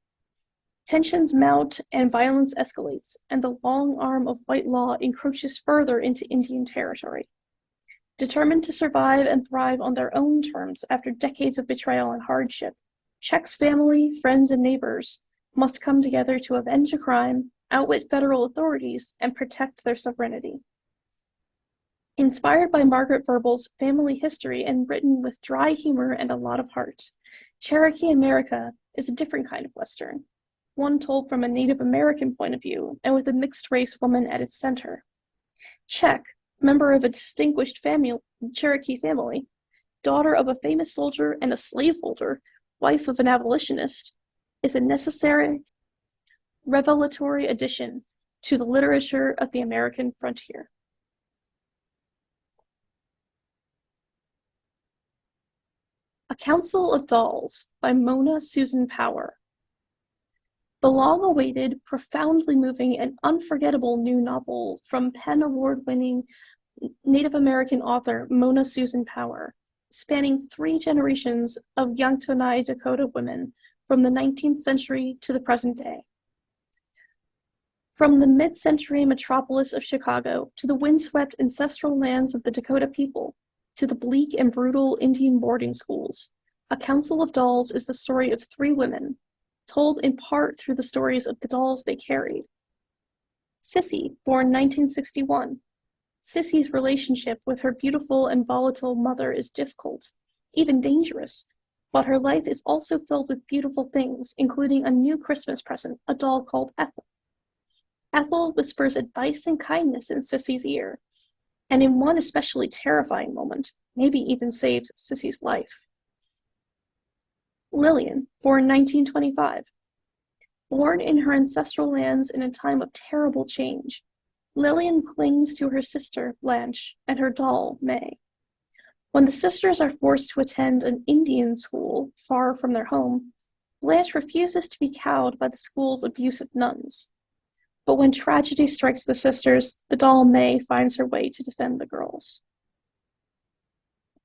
Tensions mount and violence escalates, and the long arm of white law encroaches further into Indian territory. Determined to survive and thrive on their own terms after decades of betrayal and hardship, Czech's family, friends, and neighbors must come together to avenge a crime, outwit federal authorities, and protect their sovereignty. Inspired by Margaret Verbal's family history and written with dry humor and a lot of heart, Cherokee America is a different kind of Western, one told from a Native American point of view and with a mixed-race woman at its center. Czech, member of a distinguished Cherokee family, daughter of a famous soldier and a slaveholder, wife of an abolitionist, is a necessary revelatory addition to the literature of the American frontier. A Council of Dolls by Mona Susan Power. The long-awaited, profoundly moving, and unforgettable new novel from PEN Award-winning Native American author Mona Susan Power, spanning 3 generations of Yanktonai Dakota women from the 19th century to the present day. From the mid-century metropolis of Chicago to the windswept ancestral lands of the Dakota people, to the bleak and brutal Indian boarding schools, A Council of Dolls is the story of 3 women, told in part through the stories of the dolls they carried. Sissy, born 1961. Sissy's relationship with her beautiful and volatile mother is difficult, even dangerous, but her life is also filled with beautiful things, including a new Christmas present, a doll called Ethel. Ethel whispers advice and kindness in Sissy's ear, and in one especially terrifying moment, maybe even saves Sissy's life. Lillian, born 1925. Born in her ancestral lands in a time of terrible change, Lillian clings to her sister, Blanche, and her doll, May. When the sisters are forced to attend an Indian school far from their home, Blanche refuses to be cowed by the school's abusive nuns. But when tragedy strikes the sisters, the doll May finds her way to defend the girls.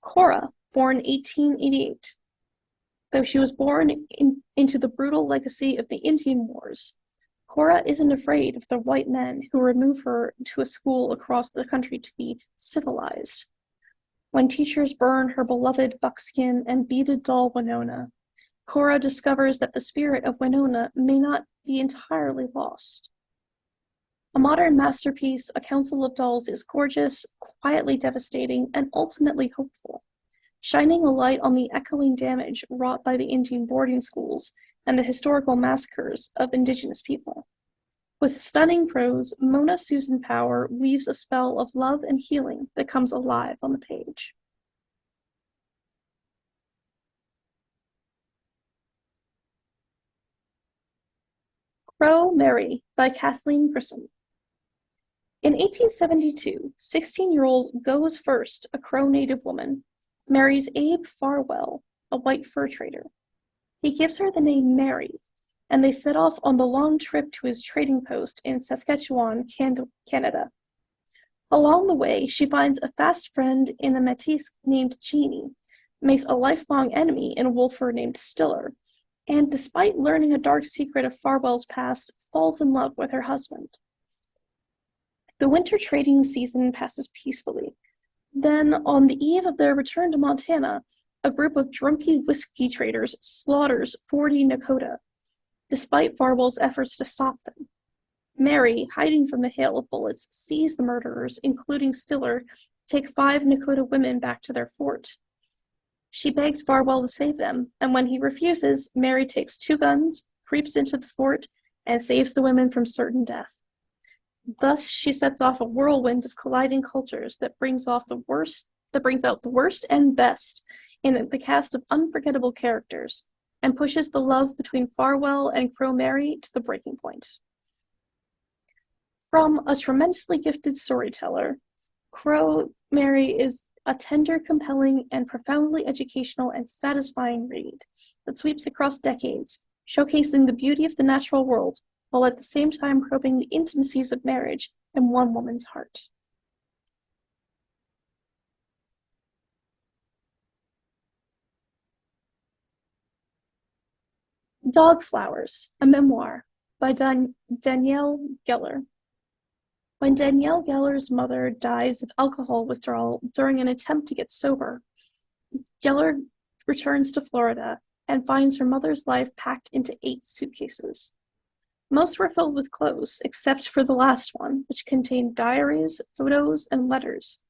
Cora, born 1888. Though she was born into the brutal legacy of the Indian Wars, Cora isn't afraid of the white men who remove her to a school across the country to be civilized. When teachers burn her beloved buckskin and beaded doll Winona, Cora discovers that the spirit of Winona may not be entirely lost. A modern masterpiece, A Council of Dolls is gorgeous, quietly devastating, and ultimately hopeful, shining a light on the echoing damage wrought by the Indian boarding schools and the historical massacres of Indigenous people. With stunning prose, Mona Susan Power weaves a spell of love and healing that comes alive on the page. Crow Mary by Kathleen Grissom. In 1872, 16-year-old Goes First, a Crow Native woman, marries Abe Farwell, a white fur trader. He gives her the name Mary, and they set off on the long trip to his trading post in Saskatchewan, Canada. Along the way, she finds a fast friend in a Métis named Jeannie, makes a lifelong enemy in a wolfer named Stiller, and despite learning a dark secret of Farwell's past, falls in love with her husband. The winter trading season passes peacefully. Then, on the eve of their return to Montana, a group of drunky whiskey traders slaughters 40 Nakota, despite Farwell's efforts to stop them. Mary, hiding from the hail of bullets, sees the murderers, including Stiller, take 5 Nakota women back to their fort. She begs Farwell to save them, and when he refuses, Mary takes 2 guns, creeps into the fort, and saves the women from certain death. Thus, she sets off a whirlwind of colliding cultures that brings out the worst and best in the cast of unforgettable characters, and pushes the love between Farwell and Crow Mary to the breaking point. From a tremendously gifted storyteller, Crow Mary is a tender, compelling, and profoundly educational and satisfying read that sweeps across decades, showcasing the beauty of the natural world, while at the same time probing the intimacies of marriage in one woman's heart. Dog Flowers, a Memoir by Danielle Geller. When Danielle Geller's mother dies of alcohol withdrawal during an attempt to get sober, Geller returns to Florida and finds her mother's life packed into 8 suitcases. Most were filled with clothes, except for the last one, which contained diaries, photos, and letters,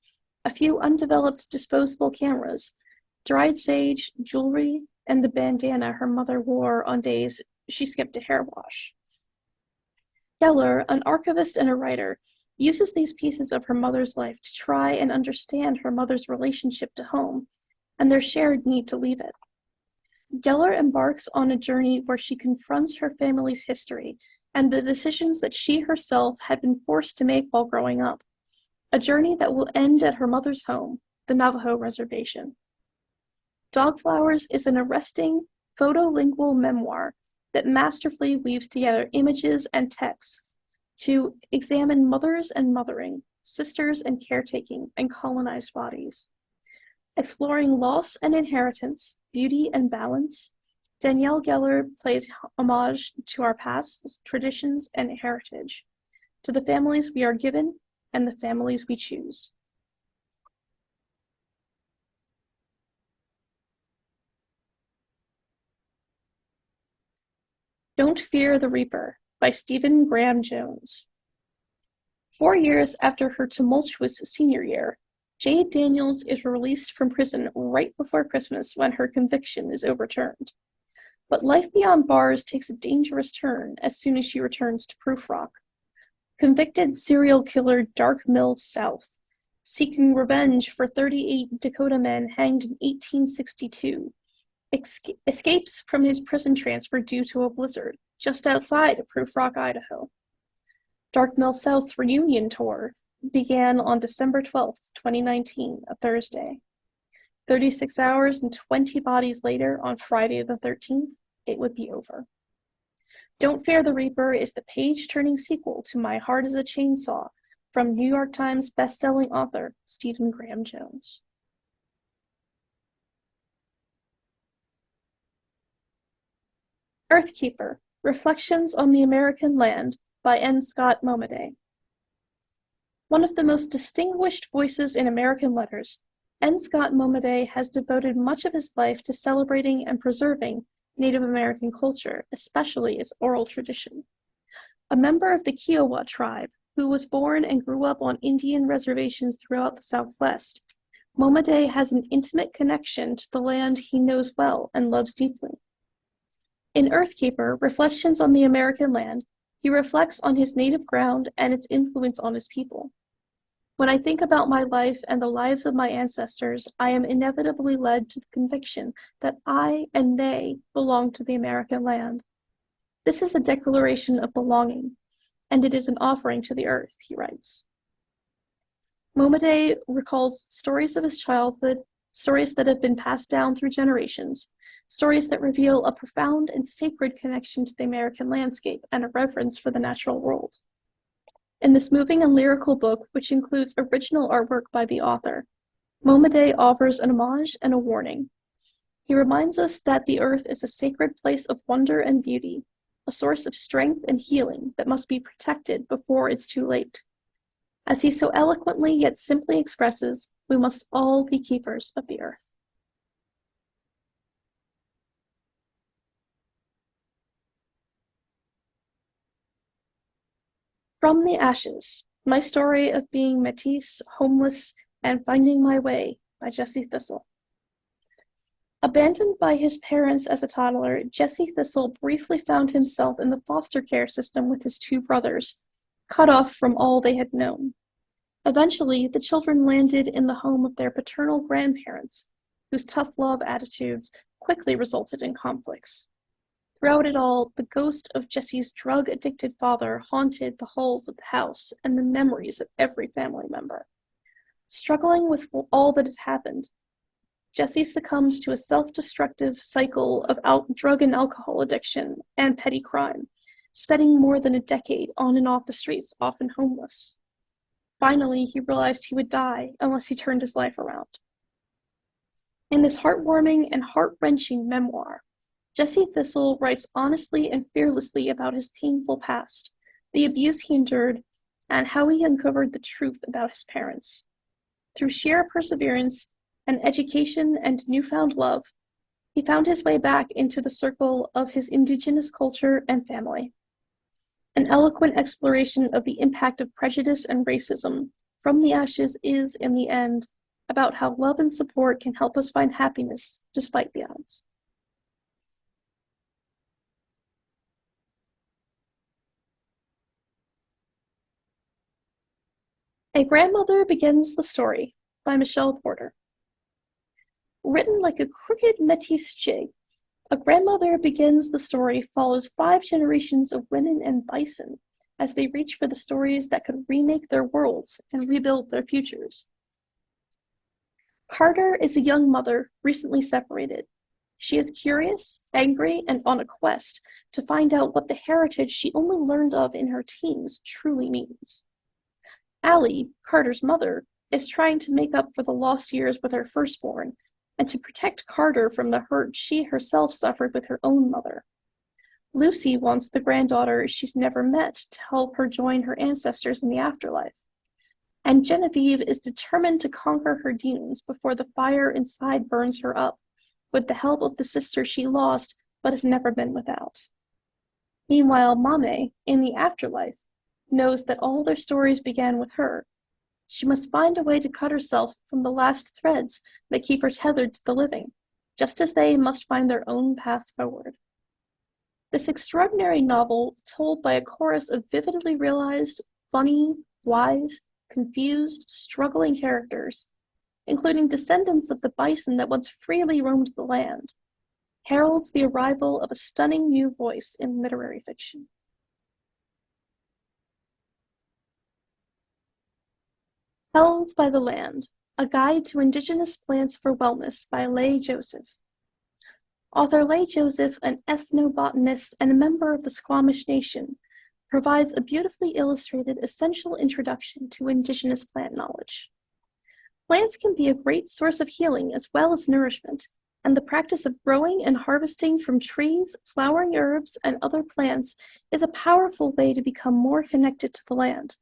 a few undeveloped disposable cameras, dried sage, jewelry, and the bandana her mother wore on days she skipped a hair wash. Geller, an archivist and a writer, uses these pieces of her mother's life to try and understand her mother's relationship to home and their shared need to leave it. Geller embarks on a journey where she confronts her family's history and the decisions that she herself had been forced to make while growing up, a journey that will end at her mother's home, the Navajo Reservation. Dogflowers is an arresting, photolingual memoir that masterfully weaves together images and texts to examine mothers and mothering, sisters and caretaking, and colonized bodies. Exploring loss and inheritance, beauty and balance, Danielle Geller plays homage to our past, traditions, and heritage, to the families we are given and the families we choose. Don't Fear the Reaper by Stephen Graham Jones. 4 years after her tumultuous senior year, Jade Daniels is released from prison right before Christmas when her conviction is overturned. But life beyond bars takes a dangerous turn as soon as she returns to Proof Rock. Convicted serial killer Dark Mill South, seeking revenge for 38 Dakota men hanged in 1862, escapes from his prison transfer due to a blizzard just outside of Proof Rock, Idaho. Dark Mill South's reunion tour began on December 12th, 2019, a Thursday. 36 hours and 20 bodies later, on Friday the 13th, it would be over. Don't Fear the Reaper is the page-turning sequel to My Heart is a Chainsaw from New York Times best-selling author Stephen Graham Jones. Earthkeeper, Reflections on the American Land by N. Scott Momaday. One of the most distinguished voices in American letters, N. Scott Momaday has devoted much of his life to celebrating and preserving Native American culture, especially its oral tradition. A member of the Kiowa tribe, who was born and grew up on Indian reservations throughout the Southwest, Momaday has an intimate connection to the land he knows well and loves deeply. In Earthkeeper, Reflections on the American Land, he reflects on his native ground and its influence on his people. When I think about my life and the lives of my ancestors, I am inevitably led to the conviction that I and they belong to the American land. This is a declaration of belonging, and it is an offering to the earth, he writes. Momaday recalls stories of his childhood, stories that have been passed down through generations, stories that reveal a profound and sacred connection to the American landscape and a reverence for the natural world. In this moving and lyrical book, which includes original artwork by the author, Momaday offers an homage and a warning. He reminds us that the earth is a sacred place of wonder and beauty, a source of strength and healing that must be protected before it's too late. As he so eloquently yet simply expresses, we must all be keepers of the earth. From the Ashes, My Story of Being Métis, Homeless, and Finding My Way by Jesse Thistle. Abandoned by his parents as a toddler, Jesse Thistle briefly found himself in the foster care system with his two brothers, cut off from all they had known. Eventually, the children landed in the home of their paternal grandparents, whose tough love attitudes quickly resulted in conflicts. Throughout it all, the ghost of Jesse's drug-addicted father haunted the halls of the house and the memories of every family member. Struggling with all that had happened, Jesse succumbed to a self-destructive cycle of drug and alcohol addiction and petty crime, spending more than a decade on and off the streets, often homeless. Finally, he realized he would die unless he turned his life around. In this heartwarming and heart-wrenching memoir, Jesse Thistle writes honestly and fearlessly about his painful past, the abuse he endured, and how he uncovered the truth about his parents. Through sheer perseverance and education and newfound love, he found his way back into the circle of his indigenous culture and family. An eloquent exploration of the impact of prejudice and racism, From the Ashes is, in the end, about how love and support can help us find happiness despite the odds. A Grandmother Begins the Story by Michelle Porter. Written like a crooked Métis jig, A Grandmother Begins the Story follows 5 generations of women and bison as they reach for the stories that could remake their worlds and rebuild their futures. Carter is a young mother recently separated. She is curious, angry, and on a quest to find out what the heritage she only learned of in her teens truly means. Allie, Carter's mother, is trying to make up for the lost years with her firstborn and to protect Carter from the hurt she herself suffered with her own mother. Lucy wants the granddaughter she's never met to help her join her ancestors in the afterlife. And Genevieve is determined to conquer her demons before the fire inside burns her up, with the help of the sister she lost but has never been without. Meanwhile, Mame, in the afterlife, knows that all their stories began with her. She must find a way to cut herself from the last threads that keep her tethered to the living, just as they must find their own paths forward. This extraordinary novel, told by a chorus of vividly realized, funny, wise, confused, struggling characters, including descendants of the bison that once freely roamed the land, heralds the arrival of a stunning new voice in literary fiction. Held by the Land, A Guide to Indigenous Plants for Wellness by Leigh Joseph. Author Leigh Joseph, an ethnobotanist and a member of the Squamish Nation, provides a beautifully illustrated essential introduction to indigenous plant knowledge. Plants can be a great source of healing as well as nourishment, and the practice of growing and harvesting from trees, flowering herbs, and other plants is a powerful way to become more connected to the land.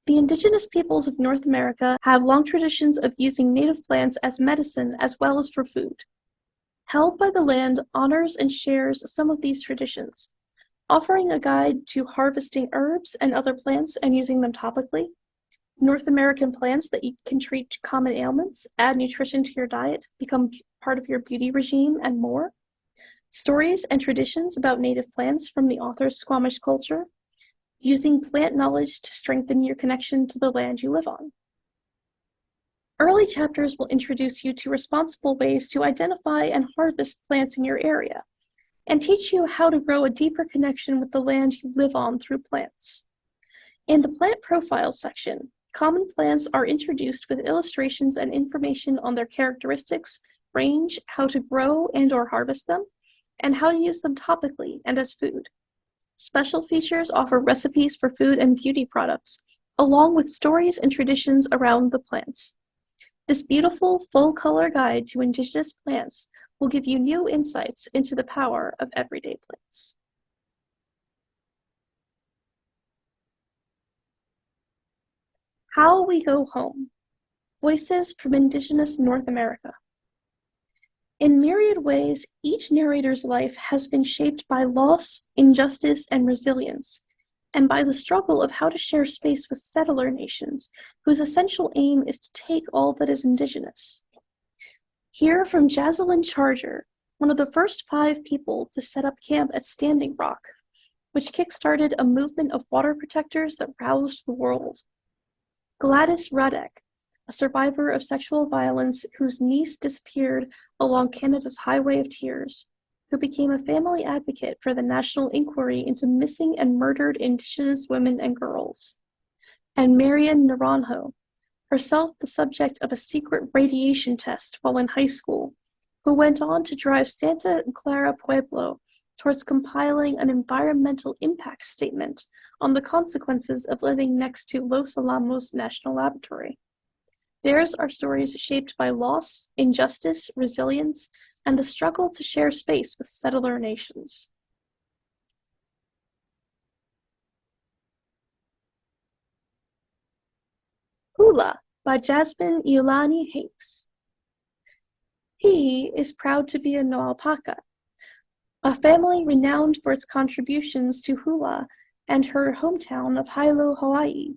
The indigenous peoples of North America have long traditions of using native plants as medicine as well as for food. Held by the Land honors and shares some of these traditions, offering a guide to harvesting herbs and other plants and using them topically, North American plants that can treat common ailments, add nutrition to your diet, become part of your beauty regime, and more. Stories and traditions about native plants from the author's Squamish culture, using plant knowledge to strengthen your connection to the land you live on. Early chapters will introduce you to responsible ways to identify and harvest plants in your area, and teach you how to grow a deeper connection with the land you live on through plants. In the plant profile section, common plants are introduced with illustrations and information on their characteristics, range, how to grow and/or harvest them, and how to use them topically and as food. Special features offer recipes for food and beauty products, along with stories and traditions around the plants. This beautiful, full-color guide to indigenous plants will give you new insights into the power of everyday plants. How We Go Home: Voices from Indigenous North America. In myriad ways, each narrator's life has been shaped by loss, injustice, and resilience, and by the struggle of how to share space with settler nations, whose essential aim is to take all that is indigenous. Hear from Jazelyn Charger, one of the first 5 people to set up camp at Standing Rock, which kick-started a movement of water protectors that roused the world. Gladys Rudek, a survivor of sexual violence whose niece disappeared along Canada's Highway of Tears, who became a family advocate for the national inquiry into missing and murdered Indigenous women and girls. And Marian Naranjo, herself the subject of a secret radiation test while in high school, who went on to drive Santa Clara Pueblo towards compiling an environmental impact statement on the consequences of living next to Los Alamos National Laboratory. Theirs are stories shaped by loss, injustice, resilience, and the struggle to share space with settler nations. Hula by Jasmine Iolani Hakes. He is proud to be a Noalpaca, a family renowned for its contributions to hula and her hometown of Hilo, Hawaii.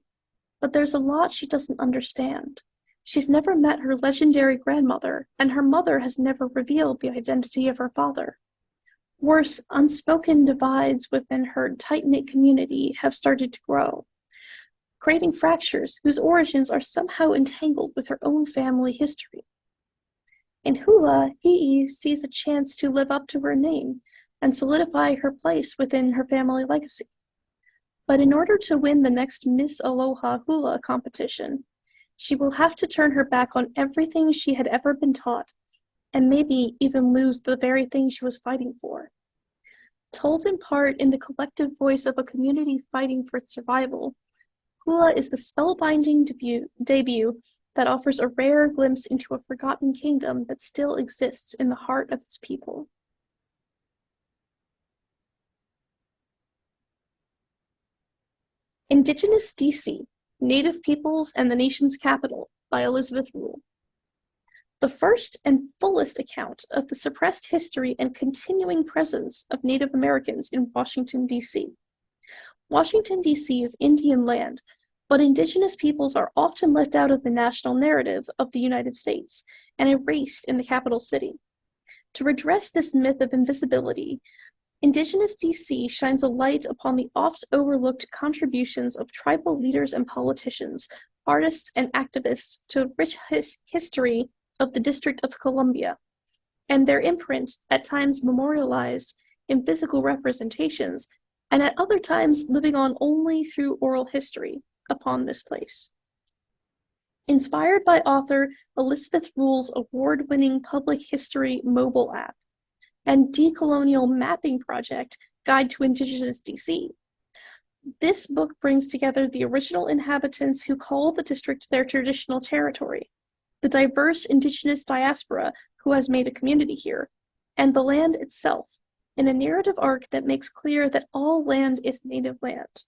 But there's a lot she doesn't understand. She's never met her legendary grandmother, and her mother has never revealed the identity of her father. Worse, unspoken divides within her tight-knit community have started to grow. creating fractures whose origins are somehow entangled with her own family history. In Hula, Hi'i sees a chance to live up to her name and solidify her place within her family legacy. But in order to win the next Miss Aloha Hula competition, she will have to turn her back on everything she had ever been taught, and maybe even lose the very thing she was fighting for. Told in part in the collective voice of a community fighting for its survival, Hula is the spellbinding debut that offers a rare glimpse into a forgotten kingdom that still exists in the heart of its people. Indigenous DC, Native Peoples and the Nation's Capital by Elizabeth Rule. The first and fullest account of the suppressed history and continuing presence of Native Americans in Washington, D.C. Washington, D.C. is Indian land, but Indigenous peoples are often left out of the national narrative of the United States and erased in the capital city. To redress this myth of invisibility, Indigenous DC shines a light upon the oft-overlooked contributions of tribal leaders and politicians, artists and activists to a rich history of the District of Columbia, and their imprint, at times memorialized in physical representations, and at other times living on only through oral history upon this place. Inspired by author Elizabeth Rule's award-winning public history mobile app, and decolonial mapping project, Guide to Indigenous DC. This book brings together the original inhabitants who call the district their traditional territory, the diverse Indigenous diaspora who has made a community here, and the land itself, in a narrative arc that makes clear that all land is Native land.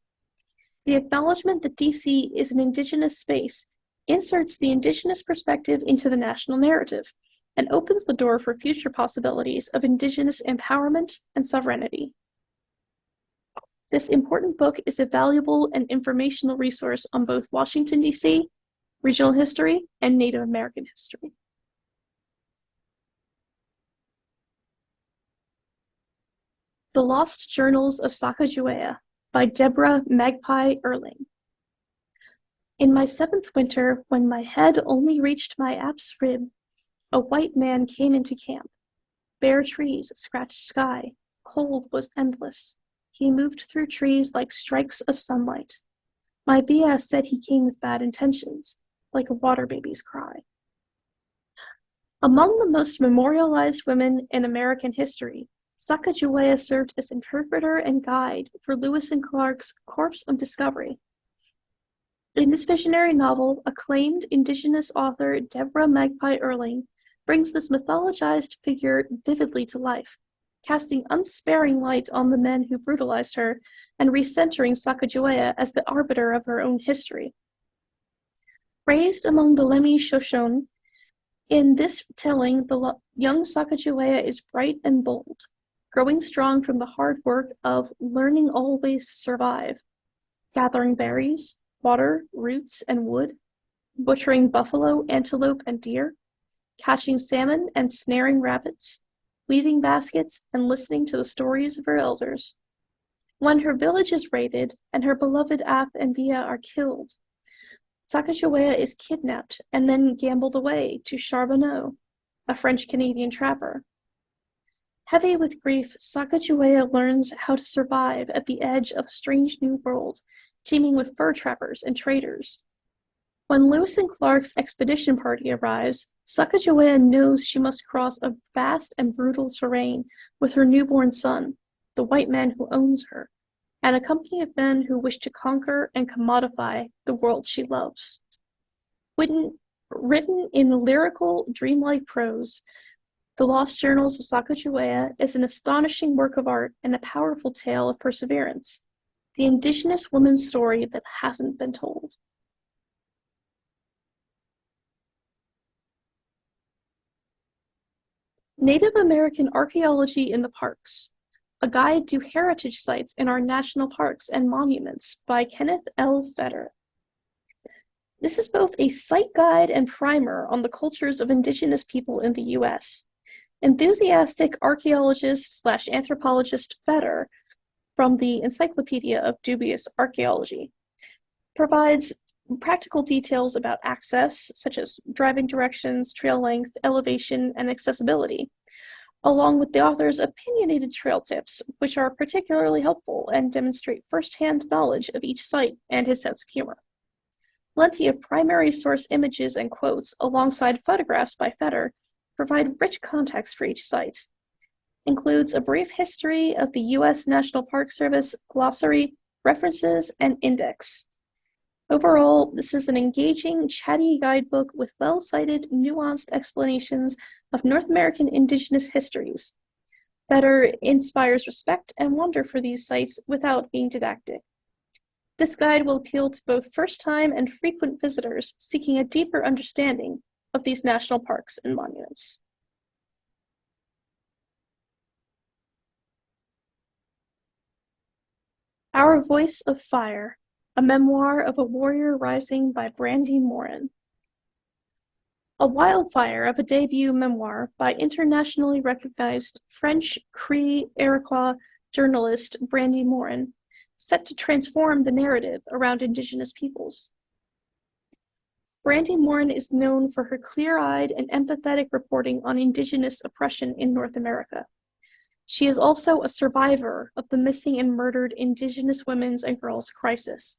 The acknowledgement that DC is an Indigenous space inserts the Indigenous perspective into the national narrative, and opens the door for future possibilities of Indigenous empowerment and sovereignty. This important book is a valuable and informational resource on both Washington, D.C., regional history, and Native American history. The Lost Journals of Sacagawea by Deborah Magpie Erling. In my 7th winter, when my head only reached my app's rib, a white man came into camp. Bare trees scratched sky. Cold was endless. He moved through trees like strikes of sunlight. My Bia said he came with bad intentions, like a water baby's cry. Among the most memorialized women in American history, Sacagawea served as interpreter and guide for Lewis and Clark's Corpse of Discovery. In this visionary novel, acclaimed Indigenous author Deborah Magpie Erling brings this mythologized figure vividly to life, casting unsparing light on the men who brutalized her and recentering Sacagawea as the arbiter of her own history. Raised among the Lemhi Shoshone, in this telling, the young Sacagawea is bright and bold, growing strong from the hard work of learning all ways to survive, gathering berries, water, roots, and wood, butchering buffalo, antelope, and deer, catching salmon and snaring rabbits, weaving baskets, and listening to the stories of her elders. When her village is raided and her beloved Ap and Bia are killed, Sacagawea is kidnapped and then gambled away to Charbonneau, a French-Canadian trapper. Heavy with grief, Sacagawea learns how to survive at the edge of a strange new world, teeming with fur trappers and traders. When Lewis and Clark's expedition party arrives, Sacagawea knows she must cross a vast and brutal terrain with her newborn son, the white man who owns her, and a company of men who wish to conquer and commodify the world she loves. Written in lyrical, dreamlike prose, The Lost Journals of Sacagawea is an astonishing work of art and a powerful tale of perseverance, the Indigenous woman's story that hasn't been told. Native American Archaeology in the Parks, A Guide to Heritage Sites in Our National Parks and Monuments by Kenneth L. Fetter. This is both a site guide and primer on the cultures of Indigenous people in the U.S. Enthusiastic archaeologist/anthropologist Fetter, from the Encyclopedia of Dubious Archaeology, provides practical details about access, such as driving directions, trail length, elevation, and accessibility, along with the author's opinionated trail tips, which are particularly helpful and demonstrate first-hand knowledge of each site and his sense of humor. Plenty of primary source images and quotes alongside photographs by Fetter provide rich context for each site. Includes a brief history of the U.S. National Park Service, glossary, references, and index. Overall, this is an engaging, chatty guidebook with well-cited, nuanced explanations of North American indigenous histories. Fetter inspires respect and wonder for these sites without being didactic. This guide will appeal to both first-time and frequent visitors seeking a deeper understanding of these national parks and monuments. Our Voice of Fire, a memoir of a warrior rising by Brandy Morin. A wildfire of a debut memoir by internationally recognized French Cree Iroquois journalist Brandy Morin, set to transform the narrative around Indigenous peoples. Brandy Morin is known for her clear-eyed and empathetic reporting on Indigenous oppression in North America. She is also a survivor of the missing and murdered Indigenous women's and girls' crisis,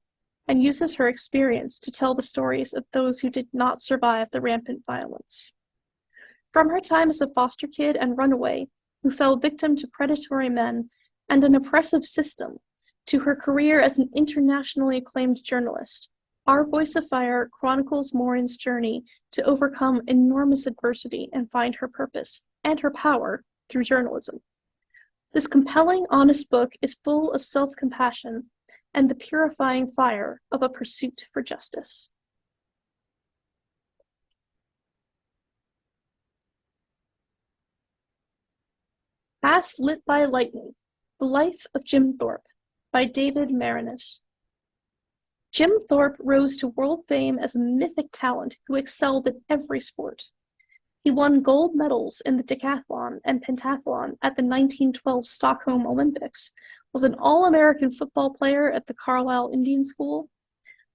and uses her experience to tell the stories of those who did not survive the rampant violence. From her time as a foster kid and runaway who fell victim to predatory men and an oppressive system, to her career as an internationally acclaimed journalist, Our Voice of Fire chronicles Morin's journey to overcome enormous adversity and find her purpose and her power through journalism. This compelling, honest book is full of self-compassion and the purifying fire of a pursuit for justice. Path Lit by Lightning, The Life of Jim Thorp, by David Marinis. Jim Thorp rose to world fame as a mythic talent who excelled in every sport. He won gold medals in the decathlon and pentathlon at the 1912 Stockholm Olympics, was an All-American football player at the Carlisle Indian School,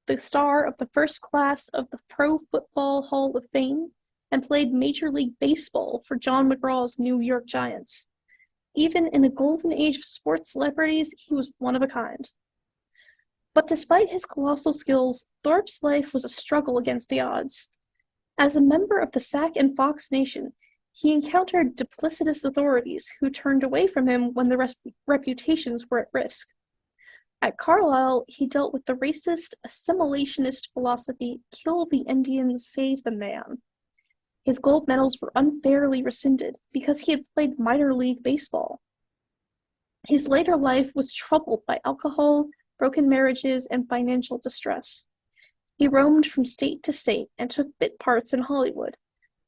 the star of the first class of the Pro Football Hall of Fame, and played Major League Baseball for John McGraw's New York Giants. Even in the golden age of sports celebrities, he was one of a kind. But despite his colossal skills, Thorp's life was a struggle against the odds. As a member of the Sac and Fox Nation, he encountered duplicitous authorities who turned away from him when their reputations were at risk. At Carlisle, he dealt with the racist, assimilationist philosophy, kill the Indian, save the man. His gold medals were unfairly rescinded because he had played minor league baseball. His later life was troubled by alcohol, broken marriages, and financial distress. He roamed from state to state and took bit parts in Hollywood,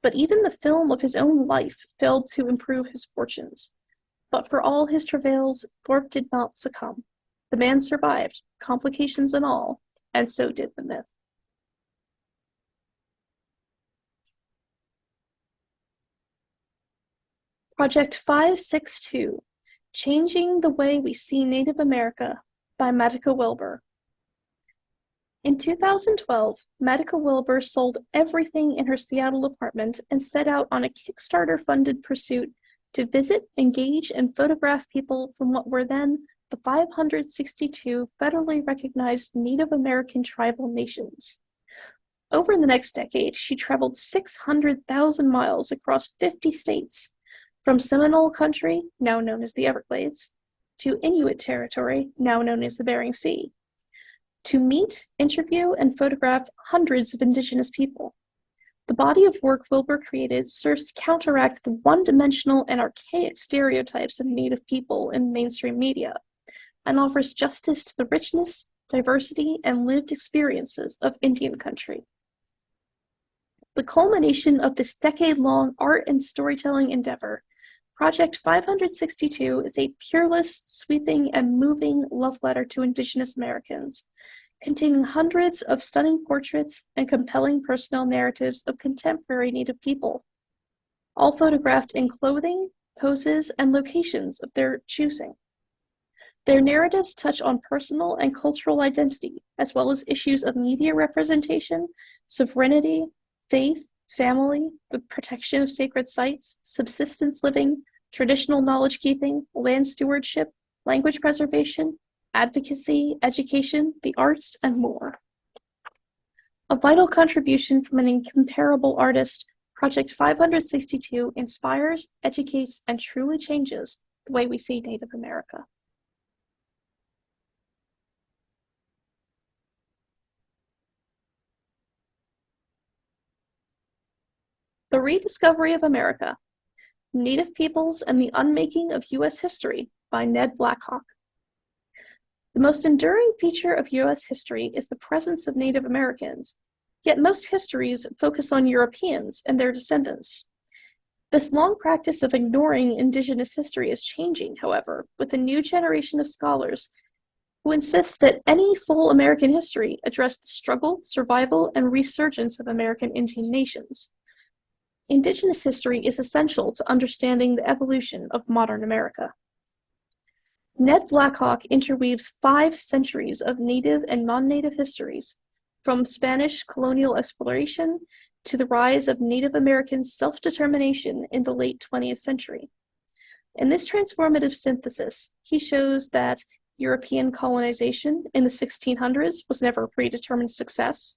but even the film of his own life failed to improve his fortunes. But for all his travails, Thorp did not succumb. The man survived, complications and all, and so did the myth. Project 562, Changing the Way We See Native America, by Matica Wilbur. In 2012, Matica Wilbur sold everything in her Seattle apartment and set out on a Kickstarter-funded pursuit to visit, engage, and photograph people from what were then the 562 federally recognized Native American tribal nations. Over the next decade, she traveled 600,000 miles across 50 states, from Seminole Country, now known as the Everglades, to Inuit territory, now known as the Bering Sea, to meet, interview, and photograph hundreds of Indigenous people. The body of work Wilbur created serves to counteract the one-dimensional and archaic stereotypes of Native people in mainstream media, and offers justice to the richness, diversity, and lived experiences of Indian country. The culmination of this decade-long art and storytelling endeavor, Project 562 is a peerless, sweeping, and moving love letter to Indigenous Americans, containing hundreds of stunning portraits and compelling personal narratives of contemporary Native people, all photographed in clothing, poses, and locations of their choosing. Their narratives touch on personal and cultural identity, as well as issues of media representation, sovereignty, faith, family, the protection of sacred sites, subsistence living, traditional knowledge keeping, land stewardship, language preservation, advocacy, education, the arts, and more. A vital contribution from an incomparable artist, Project 562 inspires, educates, and truly changes the way we see Native America. The Rediscovery of America, Native Peoples and the Unmaking of U.S. History by Ned Blackhawk. The most enduring feature of U.S. history is the presence of Native Americans, yet most histories focus on Europeans and their descendants. This long practice of ignoring Indigenous history is changing, however, with a new generation of scholars who insist that any full American history address the struggle, survival, and resurgence of American Indian nations. Indigenous history is essential to understanding the evolution of modern America. Ned Blackhawk interweaves 5 centuries of Native and non-Native histories, from Spanish colonial exploration to the rise of Native American self-determination in the late 20th century. In this transformative synthesis, he shows that European colonization in the 1600s was never a predetermined success.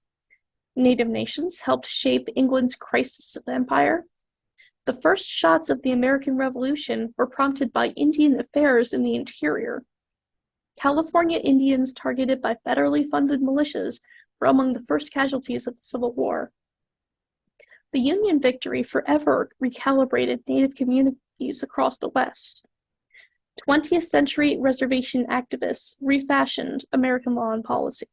Native nations helped shape England's crisis of empire. The first shots of the American Revolution were prompted by Indian affairs in the interior. California Indians targeted by federally funded militias were among the first casualties of the Civil War. The Union victory forever recalibrated Native communities across the West. 20th century reservation activists refashioned American law and policy.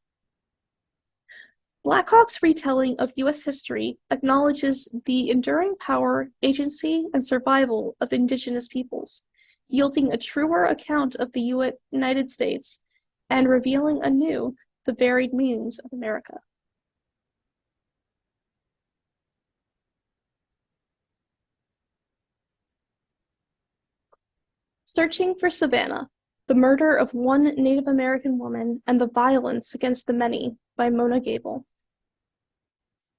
Blackhawk's retelling of U.S. history acknowledges the enduring power, agency, and survival of Indigenous peoples, yielding a truer account of the United States and revealing anew the varied means of America. Searching for Savannah, The Murder of One Native American Woman and the Violence Against the Many by Mona Gable.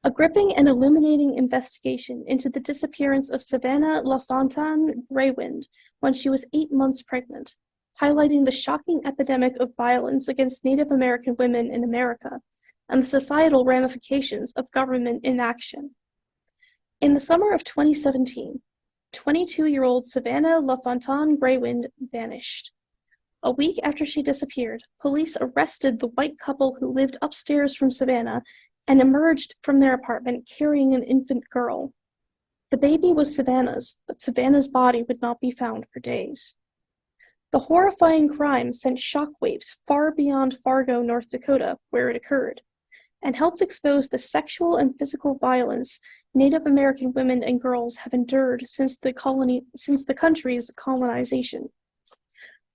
A gripping and illuminating investigation into the disappearance of Savannah LaFontaine Greywind when she was 8 months pregnant, highlighting the shocking epidemic of violence against Native American women in America and the societal ramifications of government inaction. In the summer of 2017, 22-year-old Savannah LaFontaine Greywind vanished. A week after she disappeared, police arrested the white couple who lived upstairs from Savannah and emerged from their apartment carrying an infant girl. The baby was Savannah's, but Savannah's body would not be found for days. The horrifying crime sent shockwaves far beyond Fargo, North Dakota, where it occurred, and helped expose the sexual and physical violence Native American women and girls have endured since the country's colonization.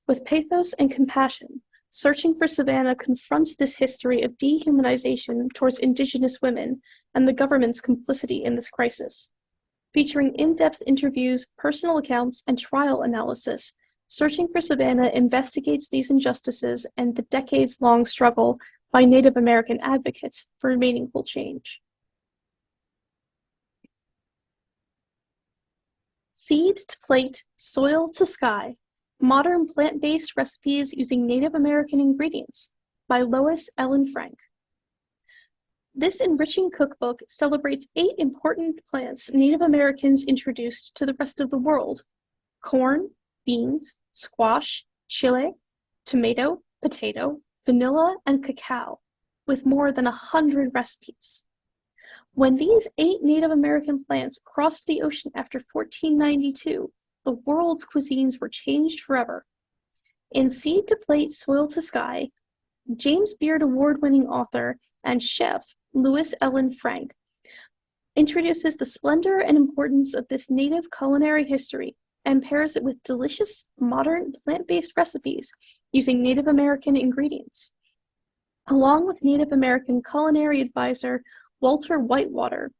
With pathos and compassion, Searching for Savannah confronts this history of dehumanization towards Indigenous women and the government's complicity in this crisis. Featuring in-depth interviews, personal accounts, and trial analysis, Searching for Savannah investigates these injustices and the decades-long struggle by Native American advocates for meaningful change. Seed to Plate, Soil to Sky, Modern Plant-Based Recipes Using Native American Ingredients by Lois Ellen Frank. This enriching cookbook celebrates 8 important plants Native Americans introduced to the rest of the world: corn, beans, squash, chile, tomato, potato, vanilla, and cacao, with more than 100 recipes. When these 8 Native American plants crossed the ocean after 1492, the world's cuisines were changed forever. In Seed to Plate, Soil to Sky, James Beard Award-winning author and chef Lois Ellen Frank introduces the splendor and importance of this native culinary history and pairs it with delicious, modern, plant-based recipes using Native American ingredients. Along with Native American culinary advisor Walter Whitewater,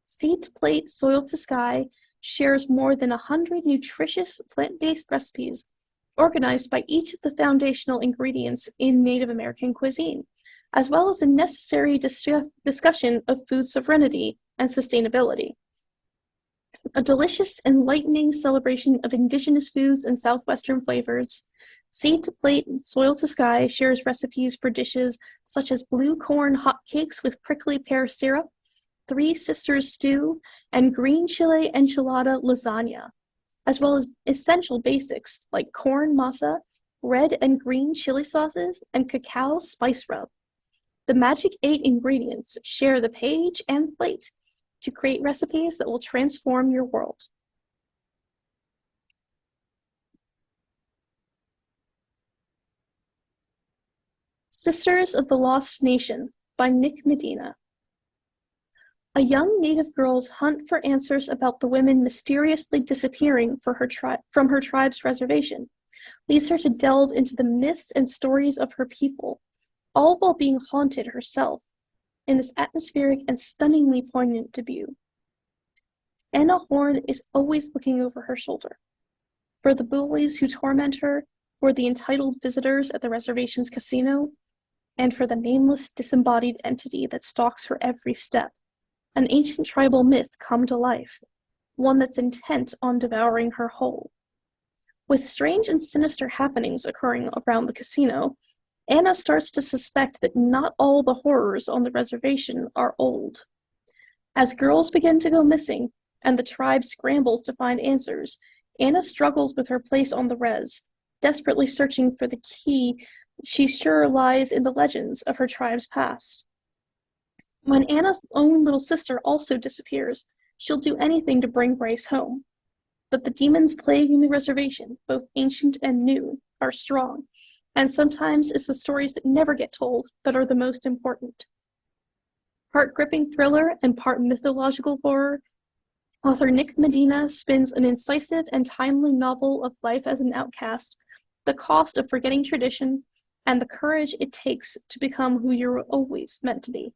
Seed to Plate, Soil to Sky shares more than 100 nutritious plant-based recipes organized by each of the foundational ingredients in Native American cuisine, as well as a necessary discussion of food sovereignty and sustainability. A delicious, enlightening celebration of indigenous foods and southwestern flavors. Seed to Plate and Soil to Sky shares recipes for dishes such as blue corn hot cakes with prickly pear syrup, Three Sisters stew, and green chile enchilada lasagna, as well as essential basics like corn masa, red and green chili sauces, and cacao spice rub. The magic 8 ingredients share the page and plate to create recipes that will transform your world. Sisters of the Lost Nation by Nick Medina. A young native girl's hunt for answers about the women mysteriously disappearing from her tribe's reservation leads her to delve into the myths and stories of her people, all while being haunted herself in this atmospheric and stunningly poignant debut. Anna Horn is always looking over her shoulder. For the bullies who torment her, for the entitled visitors at the reservation's casino, and for the nameless disembodied entity that stalks her every step, an ancient tribal myth come to life, one that's intent on devouring her whole. With strange and sinister happenings occurring around the casino, Anna starts to suspect that not all the horrors on the reservation are old. As girls begin to go missing, and the tribe scrambles to find answers, Anna struggles with her place on the res, desperately searching for the key she's sure lies in the legends of her tribe's past. When Anna's own little sister also disappears, she'll do anything to bring Bryce home. But the demons plaguing the reservation, both ancient and new, are strong, and sometimes it's the stories that never get told that are the most important. Heart-gripping thriller and part mythological horror, author Nick Medina spins an incisive and timely novel of life as an outcast, the cost of forgetting tradition, and the courage it takes to become who you're always meant to be.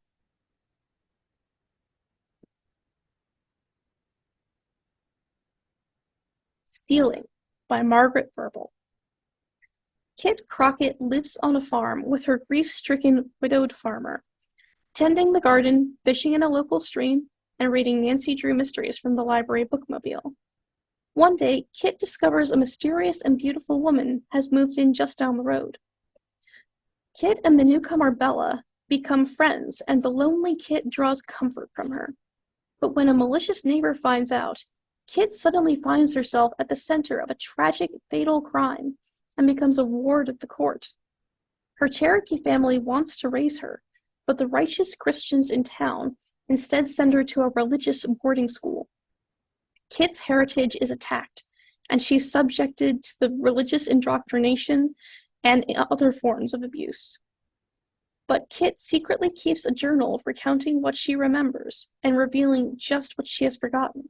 Stealing by Margaret Verble. Kit Crockett lives on a farm with her grief-stricken widowed farmer, tending the garden, fishing in a local stream, and reading Nancy Drew mysteries from the library bookmobile. One day, Kit discovers a mysterious and beautiful woman has moved in just down the road. Kit and the newcomer Bella become friends, and the lonely Kit draws comfort from her. But when a malicious neighbor finds out, Kit suddenly finds herself at the center of a tragic, fatal crime and becomes a ward of the court. Her Cherokee family wants to raise her, but the righteous Christians in town instead send her to a religious boarding school. Kit's heritage is attacked, and she's subjected to the religious indoctrination and other forms of abuse. But Kit secretly keeps a journal recounting what she remembers and revealing just what she has forgotten.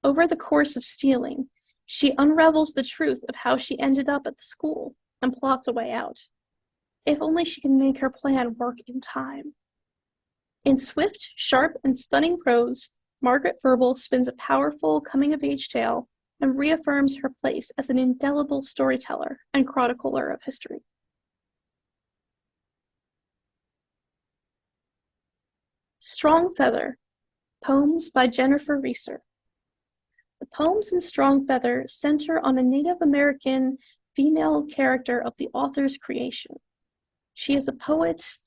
Over the course of stealing, she unravels the truth of how she ended up at the school and plots a way out. If only she can make her plan work in time. In swift, sharp, and stunning prose, Margaret Verble spins a powerful coming-of-age tale and reaffirms her place as an indelible storyteller and chronicler of history. Strong Feather, Poems by Jennifer Reeser. The poems in Strong Feather center on a Native American female character of the author's creation. She is a poet,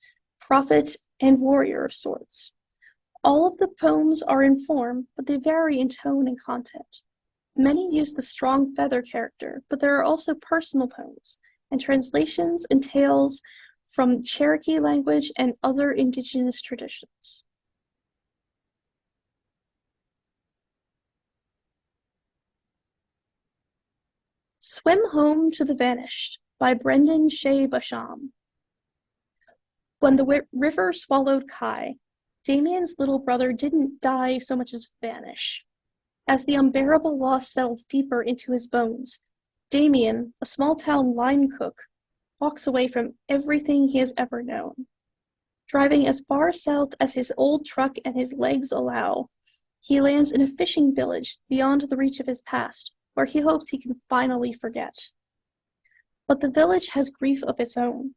prophet, and warrior of sorts. All of the poems are in form, but they vary in tone and content. Many use the Strong Feather character, but there are also personal poems, and translations and tales from Cherokee language and other indigenous traditions. Swim Home to the Vanished by Brendan Shea Basham. When the river swallowed Kai, Damien's little brother didn't die so much as vanish. As the unbearable loss settles deeper into his bones, Damien, a small-town line cook, walks away from everything he has ever known. Driving as far south as his old truck and his legs allow, he lands in a fishing village beyond the reach of his past, where he hopes he can finally forget. But the village has grief of its own.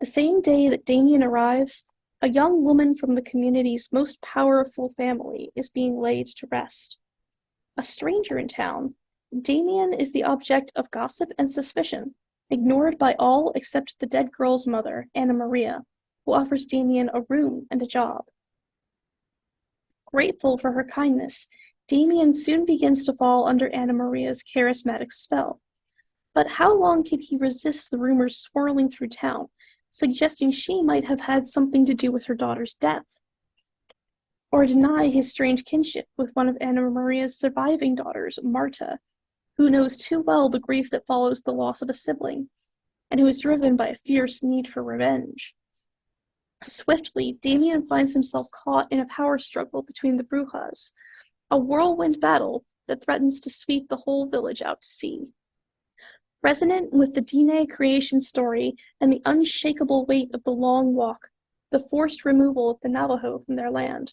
The same day that Damien arrives, a young woman from the community's most powerful family is being laid to rest. A stranger in town, Damien is the object of gossip and suspicion, ignored by all except the dead girl's mother, Anna Maria, who offers Damien a room and a job. Grateful for her kindness, Damien soon begins to fall under Anna Maria's charismatic spell. But how long can he resist the rumors swirling through town, suggesting she might have had something to do with her daughter's death? Or deny his strange kinship with one of Anna Maria's surviving daughters, Marta, who knows too well the grief that follows the loss of a sibling, and who is driven by a fierce need for revenge. Swiftly, Damien finds himself caught in a power struggle between the Brujas, a whirlwind battle that threatens to sweep the whole village out to sea. Resonant with the Diné creation story and the unshakable weight of the long walk, the forced removal of the Navajo from their land,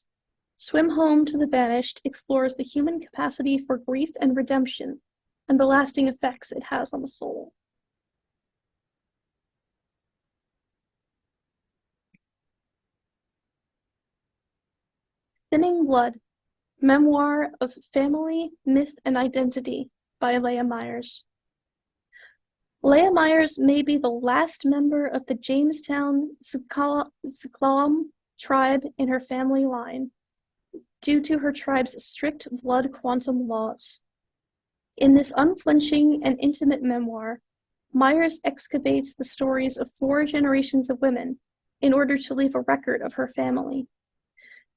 Swim Home to the Banished explores the human capacity for grief and redemption, and the lasting effects it has on the soul. Thinning Blood, Memoir of Family, Myth, and Identity by Leah Myers. Leah Myers may be the last member of the Jamestown S'Klallam tribe in her family line, due to her tribe's strict blood quantum laws. In this unflinching and intimate memoir, Myers excavates the stories of 4 generations of women in order to leave a record of her family.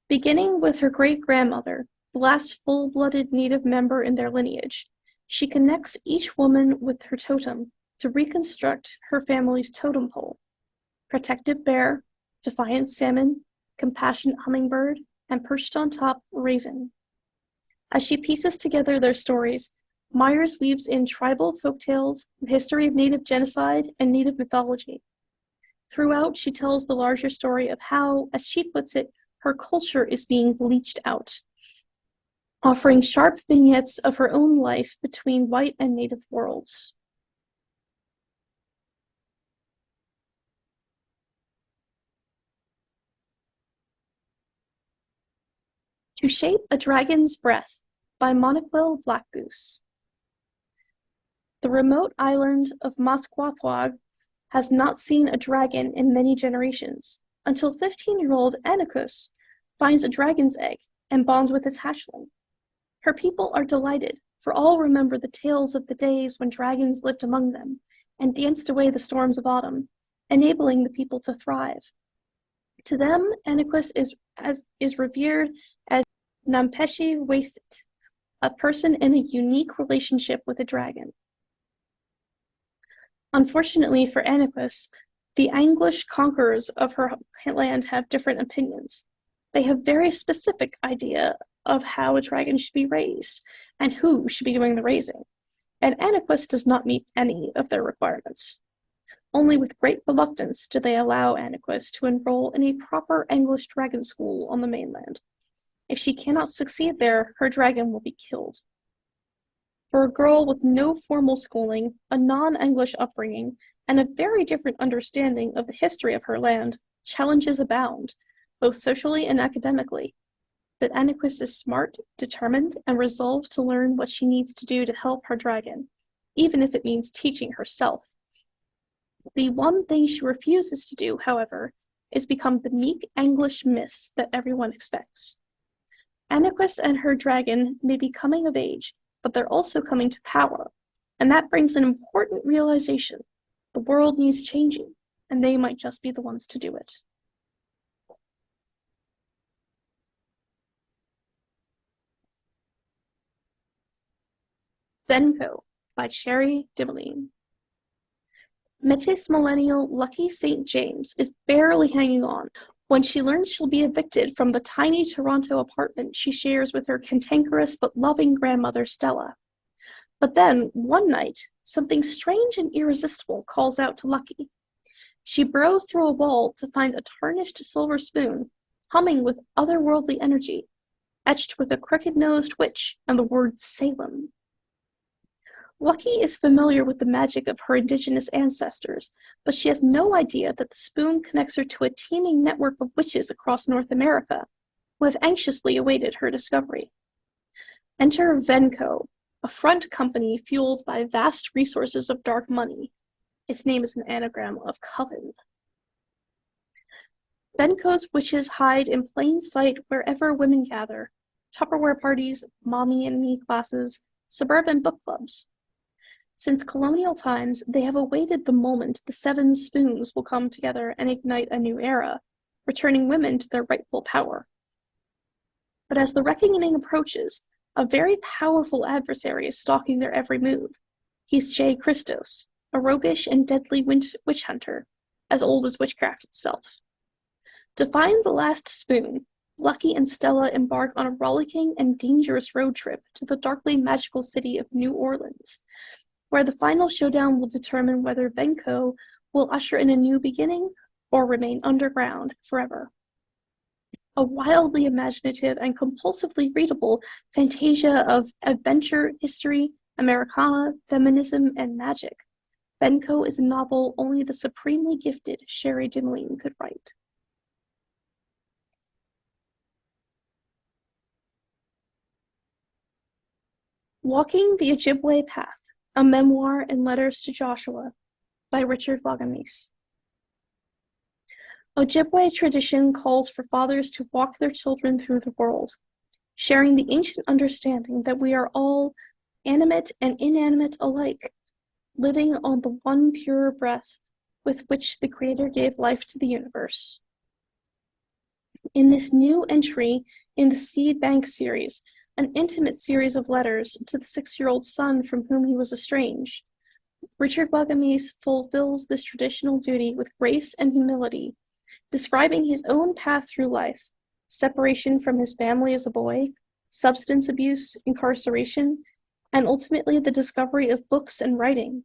Beginning with her great-grandmother, the last full-blooded Native member in their lineage, she connects each woman with her totem to reconstruct her family's totem pole: protective bear, defiant salmon, compassionate hummingbird, and perched on top, raven. As she pieces together their stories, Myers weaves in tribal folktales, the history of Native genocide, and Native mythology. Throughout, she tells the larger story of how, as she puts it, her culture is being bleached out, offering sharp vignettes of her own life between white and Native worlds. To Shape a Dragon's Breath by Monoquill Blackgoose. The remote island of Mascot has not seen a dragon in many generations, until 15-year-old Anacus finds a dragon's egg and bonds with its hatchling. Her people are delighted, for all remember the tales of the days when dragons lived among them and danced away the storms of autumn, enabling the people to thrive. To them, Anacus is revered as Nampeshi Wasit, a person in a unique relationship with a dragon. Unfortunately for Anacus, the English conquerors of her land have different opinions. They have very specific idea of how a dragon should be raised and who should be doing the raising, and Anacus does not meet any of their requirements. Only with great reluctance do they allow Anacus to enroll in a proper English dragon school on the mainland. If she cannot succeed there, her dragon will be killed. For a girl with no formal schooling, a non-English upbringing, and a very different understanding of the history of her land, challenges abound, both socially and academically. But Anacus is smart, determined, and resolved to learn what she needs to do to help her dragon, even if it means teaching herself. The one thing she refuses to do, however, is become the meek English miss that everyone expects. Anacus and her dragon may be coming of age, but they're also coming to power, and that brings an important realization. The world needs changing, and they might just be the ones to do it. Benko by Cherry Dimmeline. Métis millennial Lucky St. James is barely hanging on when she learns she'll be evicted from the tiny Toronto apartment she shares with her cantankerous but loving grandmother Stella. But then, one night, something strange and irresistible calls out to Lucky. She burrows through a wall to find a tarnished silver spoon, humming with otherworldly energy, etched with a crooked-nosed witch and the word Salem. Lucky is familiar with the magic of her indigenous ancestors, but she has no idea that the spoon connects her to a teeming network of witches across North America, who have anxiously awaited her discovery. Enter Venco, a front company fueled by vast resources of dark money. Its name is an anagram of coven. Venco's witches hide in plain sight wherever women gather: Tupperware parties, mommy and me classes, suburban book clubs. Since colonial times, they have awaited the moment the seven spoons will come together and ignite a new era, returning women to their rightful power. But as the reckoning approaches, a very powerful adversary is stalking their every move. He's J. Christos, a roguish and deadly witch hunter, as old as witchcraft itself. To find the last spoon, Lucky and Stella embark on a rollicking and dangerous road trip to the darkly magical city of New Orleans, where the final showdown will determine whether Venco will usher in a new beginning or remain underground forever. A wildly imaginative and compulsively readable fantasia of adventure, history, Americana, feminism, and magic, Venco is a novel only the supremely gifted Sherry Dimline could write. Walking the Ojibwe Path, a Memoir and Letters to Joshua, by Richard Wagamese. Ojibwe tradition calls for fathers to walk their children through the world, sharing the ancient understanding that we are all, animate and inanimate alike, living on the one pure breath with which the Creator gave life to the universe. In this new entry in the Seed Bank series, an intimate series of letters to the 6-year-old son from whom he was estranged, Richard Wagamese fulfills this traditional duty with grace and humility, describing his own path through life: separation from his family as a boy, substance abuse, incarceration, and ultimately the discovery of books and writing,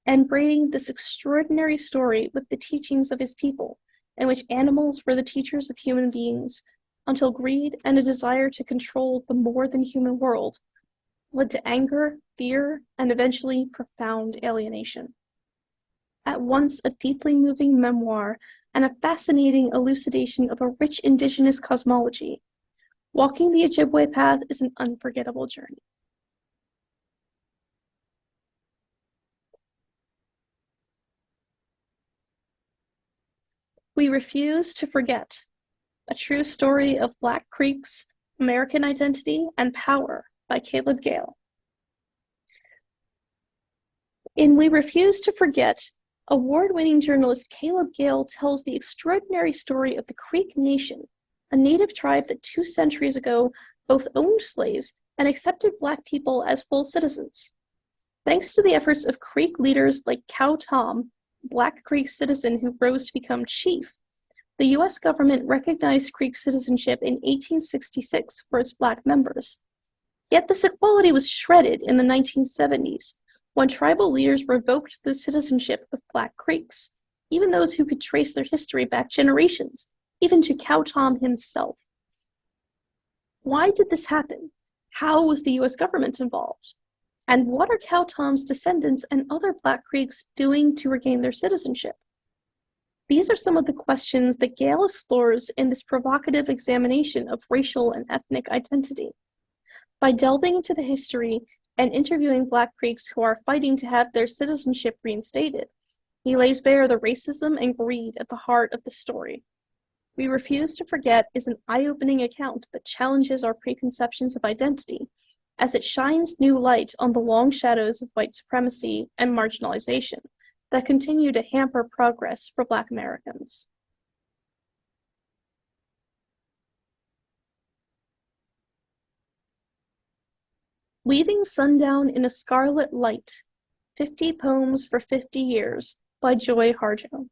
and braiding this extraordinary story with the teachings of his people, in which animals were the teachers of human beings, until greed and a desire to control the more-than-human world led to anger, fear, and eventually profound alienation. At once a deeply moving memoir and a fascinating elucidation of a rich indigenous cosmology, Walking the Ojibwe Path is an unforgettable journey. We Refuse to Forget, a true story of Black Creek's American identity and power, by Caleb Gale. In We Refuse to Forget, award-winning journalist Caleb Gale tells the extraordinary story of the Creek Nation, a native tribe that 2 centuries ago both owned slaves and accepted Black people as full citizens. Thanks to the efforts of Creek leaders like Cow Tom, Black Creek citizen who rose to become chief, the U.S. government recognized Creek citizenship in 1866 for its Black members. Yet this equality was shredded in the 1970s, when tribal leaders revoked the citizenship of Black Creeks, even those who could trace their history back generations, even to Cow Tom himself. Why did this happen? How was the U.S. government involved? And what are Cow Tom's descendants and other Black Creeks doing to regain their citizenship? These are some of the questions that Gale explores in this provocative examination of racial and ethnic identity. By delving into the history and interviewing Black Creeks who are fighting to have their citizenship reinstated, he lays bare the racism and greed at the heart of the story. We Refuse to Forget is an eye-opening account that challenges our preconceptions of identity, as it shines new light on the long shadows of white supremacy and marginalization that continue to hamper progress for Black Americans. Leaving Sundown in a Scarlet Light, 50 Poems for 50 Years, by Joy Harjo.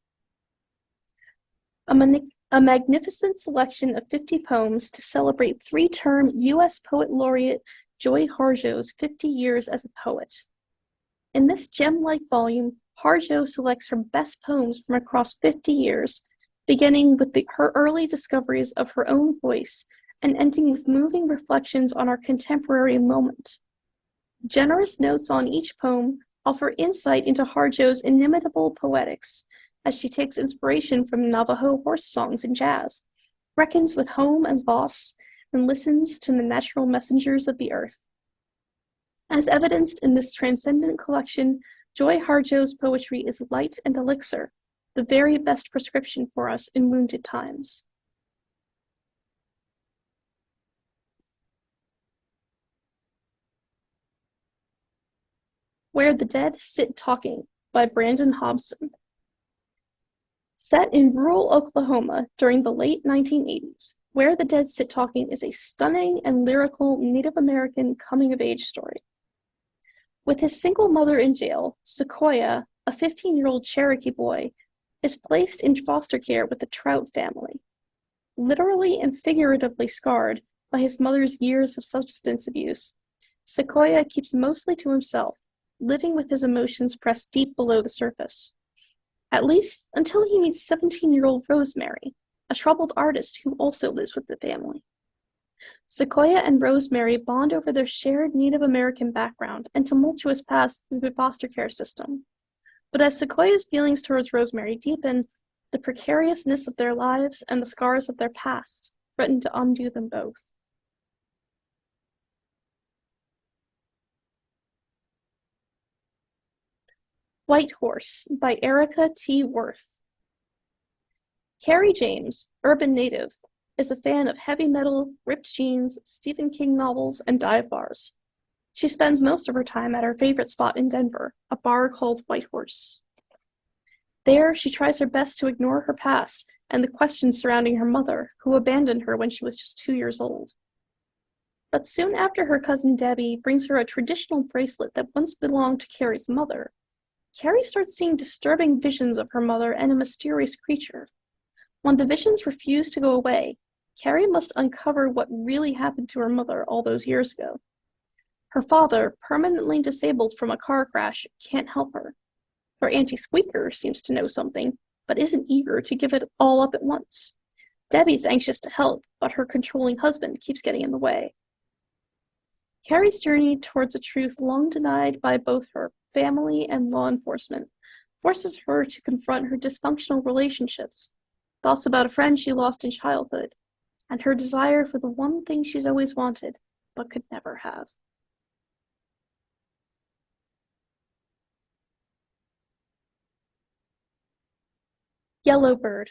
A magnificent selection of 50 poems to celebrate 3-term U.S. Poet Laureate Joy Harjo's 50 years as a poet. In this gem-like volume, Harjo selects her best poems from across 50 years, beginning with her early discoveries of her own voice and ending with moving reflections on our contemporary moment. Generous notes on each poem offer insight into Harjo's inimitable poetics, as she takes inspiration from Navajo horse songs and jazz, reckons with home and loss, and listens to the natural messengers of the earth. As evidenced in this transcendent collection, Joy Harjo's poetry is light and elixir, the very best prescription for us in wounded times. Where the Dead Sit Talking by Brandon Hobson. Set in rural Oklahoma during the late 1980s, Where the Dead Sit Talking is a stunning and lyrical Native American coming-of-age story. With his single mother in jail, Sequoia, a 15-year-old Cherokee boy, is placed in foster care with the Trout family. Literally and figuratively scarred by his mother's years of substance abuse, Sequoia keeps mostly to himself, living with his emotions pressed deep below the surface. At least until he meets 17-year-old Rosemary, a troubled artist who also lives with the family. Sequoia and Rosemary bond over their shared Native American background and tumultuous past through the foster care system. But as Sequoia's feelings towards Rosemary deepen, the precariousness of their lives and the scars of their past threaten to undo them both. White Horse by Erica T. Worth. Carrie James, urban native, is a fan of heavy metal, ripped jeans, Stephen King novels, and dive bars. She spends most of her time at her favorite spot in Denver, a bar called White Horse. There, she tries her best to ignore her past and the questions surrounding her mother, who abandoned her when she was just 2 years old. But soon after her cousin Debbie brings her a traditional bracelet that once belonged to Carrie's mother, Carrie starts seeing disturbing visions of her mother and a mysterious creature. When the visions refuse to go away, Carrie must uncover what really happened to her mother all those years ago. Her father, permanently disabled from a car crash, can't help her. Her Auntie Squeaker seems to know something, but isn't eager to give it all up at once. Debbie's anxious to help, but her controlling husband keeps getting in the way. Carrie's journey towards a truth long denied by both her family and law enforcement forces her to confront her dysfunctional relationships, thoughts about a friend she lost in childhood, and her desire for the one thing she's always wanted, but could never have. Yellowbird.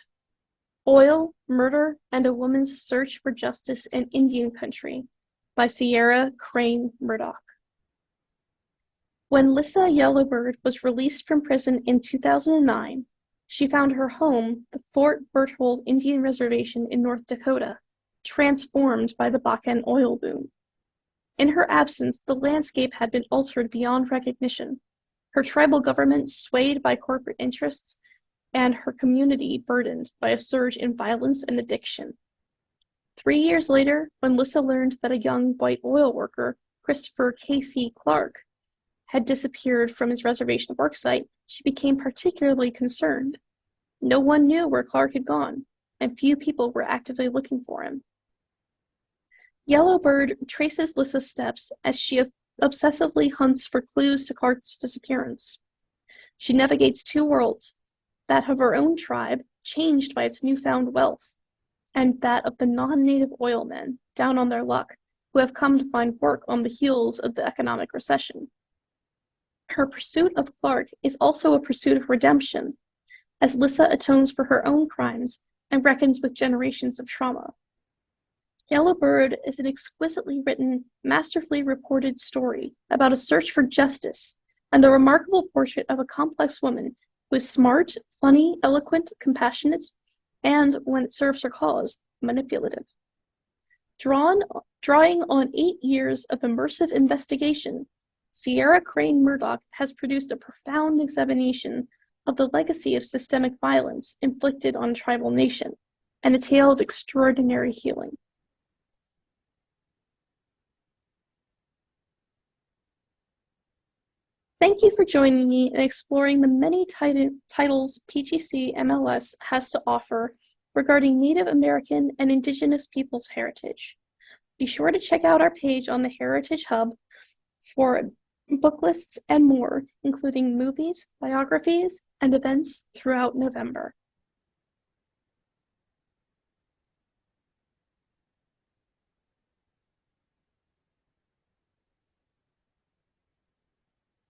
Oil, Murder, and a Woman's Search for Justice in Indian Country by Sierra Crane Murdoch. When Lissa Yellowbird was released from prison in 2009, she found her home, the Fort Berthold Indian Reservation in North Dakota, transformed by the Bakken oil boom. In her absence, the landscape had been altered beyond recognition, her tribal government swayed by corporate interests, and her community burdened by a surge in violence and addiction. 3 years later, when Lissa learned that a young white oil worker, Christopher K.C. Clark, had disappeared from his reservation worksite, she became particularly concerned. No one knew where Clark had gone, and few people were actively looking for him. Yellowbird traces Lissa's steps as she obsessively hunts for clues to Clark's disappearance. She navigates two worlds, that of her own tribe, changed by its newfound wealth, and that of the non-native oil men, down on their luck, who have come to find work on the heels of the economic recession. Her pursuit of Clark is also a pursuit of redemption, as Lissa atones for her own crimes and reckons with generations of trauma. Yellowbird is an exquisitely written, masterfully reported story about a search for justice and the remarkable portrait of a complex woman who is smart, funny, eloquent, compassionate, and, when it serves her cause, manipulative. Drawing on 8 years of immersive investigation, Sierra Crane Murdoch has produced a profound examination of the legacy of systemic violence inflicted on a tribal nation, and a tale of extraordinary healing. Thank you for joining me in exploring the many titles PGCMLS has to offer regarding Native American and Indigenous peoples' heritage. Be sure to check out our page on the Heritage Hub for book lists, and more, including movies, biographies, and events throughout November.